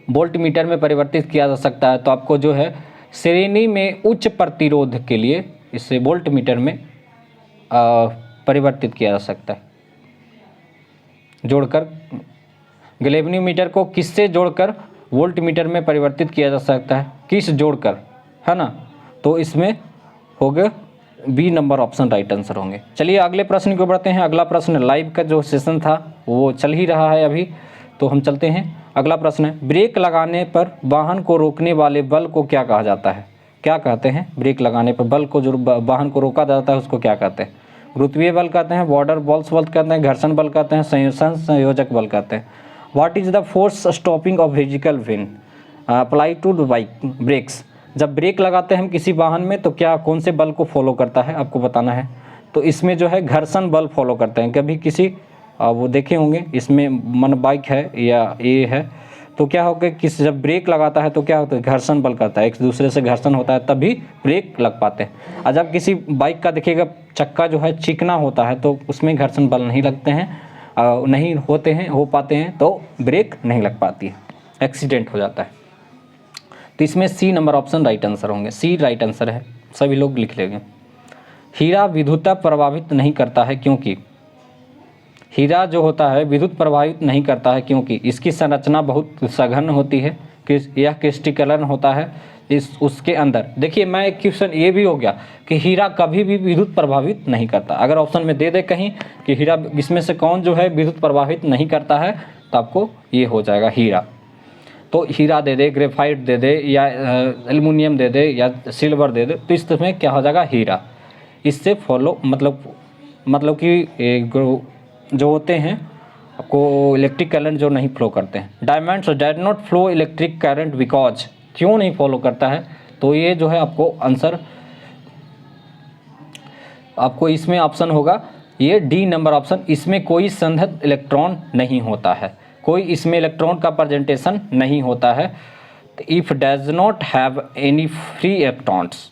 वोल्टमीटर में परिवर्तित किया जा सकता है। तो आपको जो है श्रेणी में उच्च प्रतिरोध के लिए इसे वोल्टमीटर में परिवर्तित किया जा सकता है, जोड़कर। गैल्वेनोमीटर को किससे जोड़कर वोल्टमीटर में परिवर्तित किया जा सकता है, किस जोड़कर, है ना। तो इसमें हो गया B number option right answer होंगे। चलिए अगले प्रश्न को बढ़ते हैं। अगला प्रश्न लाइव का जो सेशन था वो चल ही रहा है अभी, तो हम चलते हैं। अगला प्रश्न है ब्रेक लगाने पर वाहन को रोकने वाले बल को क्या कहा जाता है। क्या कहते हैं, ब्रेक लगाने पर बल को जो वाहन को रोका जाता है उसको क्या कहते हैं। गुरुत्वीय बल कहते हैं, बॉर्डर बॉल्स बल कहते हैं, घर्षण बल कहते हैं, संयोजक बल कहते हैं। What is the force stopping of vehicle when apply to bike brakes. जब ब्रेक लगाते हैं हम किसी वाहन में तो क्या कौन से बल को फॉलो करता है, आपको बताना है। तो इसमें जो है घर्षण बल फॉलो करते हैं। कभी किसी वो देखे होंगे, इसमें मन बाइक है या ये है, तो क्या होगा कि जब ब्रेक लगाता है तो क्या होता है, घर्षण बल करता है, एक दूसरे से घर्षण होता है तभी ब्रेक लग पाते हैं। और जब किसी बाइक का देखिएगा चक्का जो है चिकना होता है तो उसमें घर्षण बल नहीं लगते हैं, नहीं होते हैं, हो पाते हैं, तो ब्रेक नहीं लग पाती है, एक्सीडेंट हो जाता है। तो इसमें C number option right answer होंगे। सी राइट आंसर है, सभी लोग लिख लेंगे। हीरा विद्युत प्रभावित नहीं करता है क्योंकि, हीरा जो होता है विद्युत प्रभावित नहीं करता है क्योंकि इसकी संरचना बहुत सघन होती है, कि यह क्रिस्टलीकरण होता है इस उसके अंदर। देखिए मैं एक क्वेश्चन ये भी हो गया कि हीरा कभी भी विद्युत प्रभावित नहीं करता। अगर ऑप्शन में दे दे कहीं कि हीरा इसमें से कौन जो है विद्युत प्रभावित नहीं करता है, तो आपको ये हो जाएगा हीरा। तो हीरा दे दे, ग्रेफाइट दे दे, या एल्युमिनियम दे दे, या सिल्वर दे दे, तो इसमें क्या हो जाएगा हीरा। इससे फॉलो मतलब कि जो होते हैं आपको इलेक्ट्रिक करंट जो नहीं फ्लो करते हैं। Diamonds dad not flow electric current because, क्यों नहीं फॉलो करता है, तो ये जो है आपको आंसर, आपको इसमें ऑप्शन होगा ये डी नंबर ऑप्शन। इसमें कोई संघनित इलेक्ट्रॉन नहीं होता है, कोई इसमें इलेक्ट्रॉन का प्रेजेंटेशन नहीं होता है। If does not have any free electrons,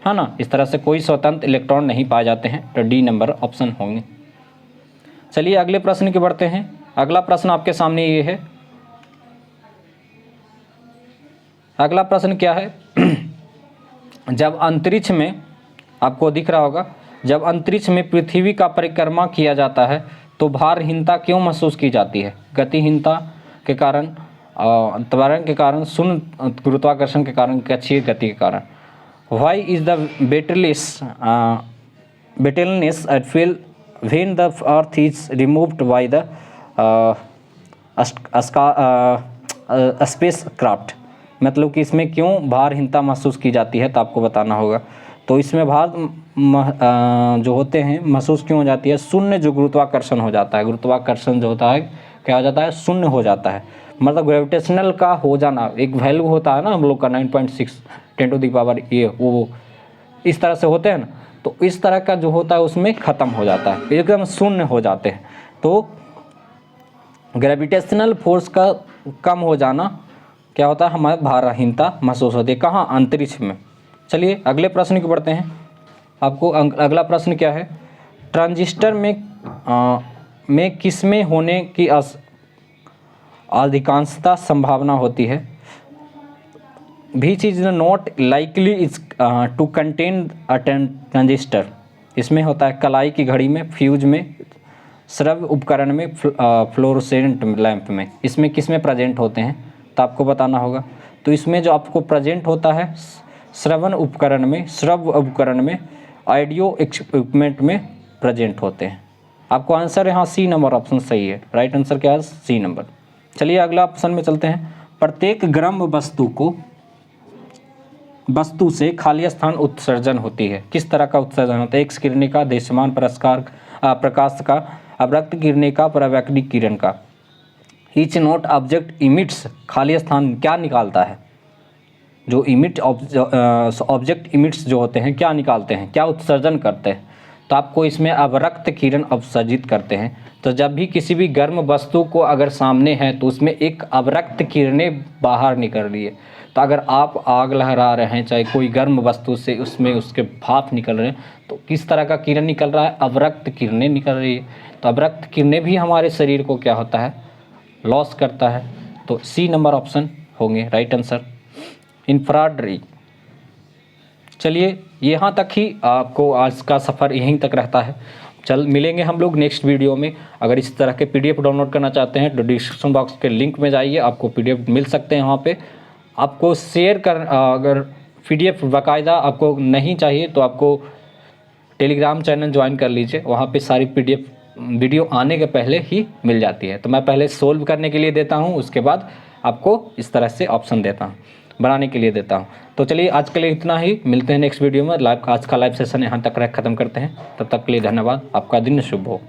है ना, इस तरह से कोई स्वतंत्र इलेक्ट्रॉन नहीं पाए जाते हैं, तो डी नंबर ऑप्शन होंगे। चलिए अगले प्रश्न की बढ़ते हैं। अगला प्रश्न आपके सामने ये है। अगला प्रश्न क्या है जब अंतरिक्ष में, आपको दिख रहा होगा जब अंतरिक्ष में पृथ्वी का परिक्रमा किया जाता है तो भारहीनता क्यों महसूस की जाती है? गतिहीनता के कारण, त्वरण के कारण, शून्य गुरुत्वाकर्षण के कारण, कक्षीय गति के कारण। Why is the weightlessness at feel when the earth is removed by the spacecraft? मतलब कि इसमें क्यों भारहीनता महसूस की जाती है, तो आपको बताना होगा। तो इसमें भार जो होते हैं महसूस क्यों हो जाती है? शून्य जो गुरुत्वाकर्षण हो जाता है, गुरुत्वाकर्षण जो होता है क्या हो जाता है? शून्य हो जाता है। मतलब ग्रेविटेशनल का हो जाना, एक वैल्यू होता है ना हम लोग का 9.6 10⁻, ये वो इस तरह से होते हैं ना, तो इस तरह का जो होता है उसमें ख़त्म हो जाता है, एकदम शून्य हो जाते हैं। तो ग्रेविटेशनल फोर्स का कम हो जाना क्या होता है? हमारे भारहीनता महसूस होती है। कहाँ? अंतरिक्ष में। चलिए अगले प्रश्न की बढ़ते हैं। आपको अगला प्रश्न क्या है? ट्रांजिस्टर में किसमें होने की अधिकांशता संभावना होती है? Which is not likely is to contain a transistor. इसमें होता है कलाई की घड़ी में, फ्यूज में, श्रव्य उपकरण में, फ्लोरोसेंट लैंप में। इसमें किस में प्रेजेंट होते हैं, तो आपको बताना होगा। तो इसमें जो आपको प्रेजेंट होता है श्रवण उपकरण में, श्रव्य उपकरण में, ऑडियो इक्विपमेंट में प्रेजेंट होते हैं। आपको आंसर यहाँ सी नंबर ऑप्शन सही है। राइट आंसर क्या है? C number. चलिए अगला ऑप्शन में चलते हैं। प्रत्येक गर्म वस्तु से खाली स्थान उत्सर्जन होती है। किस तरह का उत्सर्जन होता है? एक्स किरणें का, दृश्यमान प्रकाश का, अवरक्त किरणें का, परावैक्निक किरण का। ईच नोट ऑब्जेक्ट इमिट्स, खाली स्थान क्या निकालता है? जो इमिट ऑब्जेक्ट इमिट्स जो होते हैं क्या निकालते हैं, क्या उत्सर्जन करते हैं? तो आपको इसमें अवरक्त किरण उत्सर्जित करते हैं। तो जब भी किसी भी गर्म वस्तु को अगर सामने है तो उसमें एक अवरक्त किरणें बाहर निकल रही है। तो अगर आप आग लहरा रहे हैं, चाहे कोई गर्म वस्तु से, उसमें उसके भाप निकल रहे हैं, तो किस तरह का किरण निकल रहा है? अवरक्त किरणें निकल रही है। तो अवरक्त किरणें भी हमारे शरीर को क्या होता है? लॉस करता है। तो सी नंबर ऑप्शन होंगे राइट आंसर। इंफ्रारेड रे। चलिए यहाँ तक ही आपको आज का सफ़र यहीं तक रहता है। मिलेंगे हम लोग नेक्स्ट वीडियो में। अगर इस तरह के PDF डाउनलोड करना चाहते हैं तो डिस्क्रिप्शन बॉक्स के लिंक में जाइए, आपको PDF मिल सकते हैं वहाँ पे। आपको शेयर कर, अगर PDF बाकायदा आपको नहीं चाहिए तो आपको टेलीग्राम चैनल ज्वाइन कर लीजिए, वहाँ पे सारी PDF वीडियो आने के पहले ही मिल जाती है। तो मैं पहले सोल्व करने के लिए देता हूँ, उसके बाद आपको इस तरह से ऑप्शन देता हूँ, बनाने के लिए देता हूँ। तो चलिए आज के लिए इतना ही, मिलते हैं नेक्स्ट वीडियो में। आज का लाइव सेशन यहाँ तक ख़त्म करते हैं। तब तक के लिए धन्यवाद। आपका दिन शुभ हो।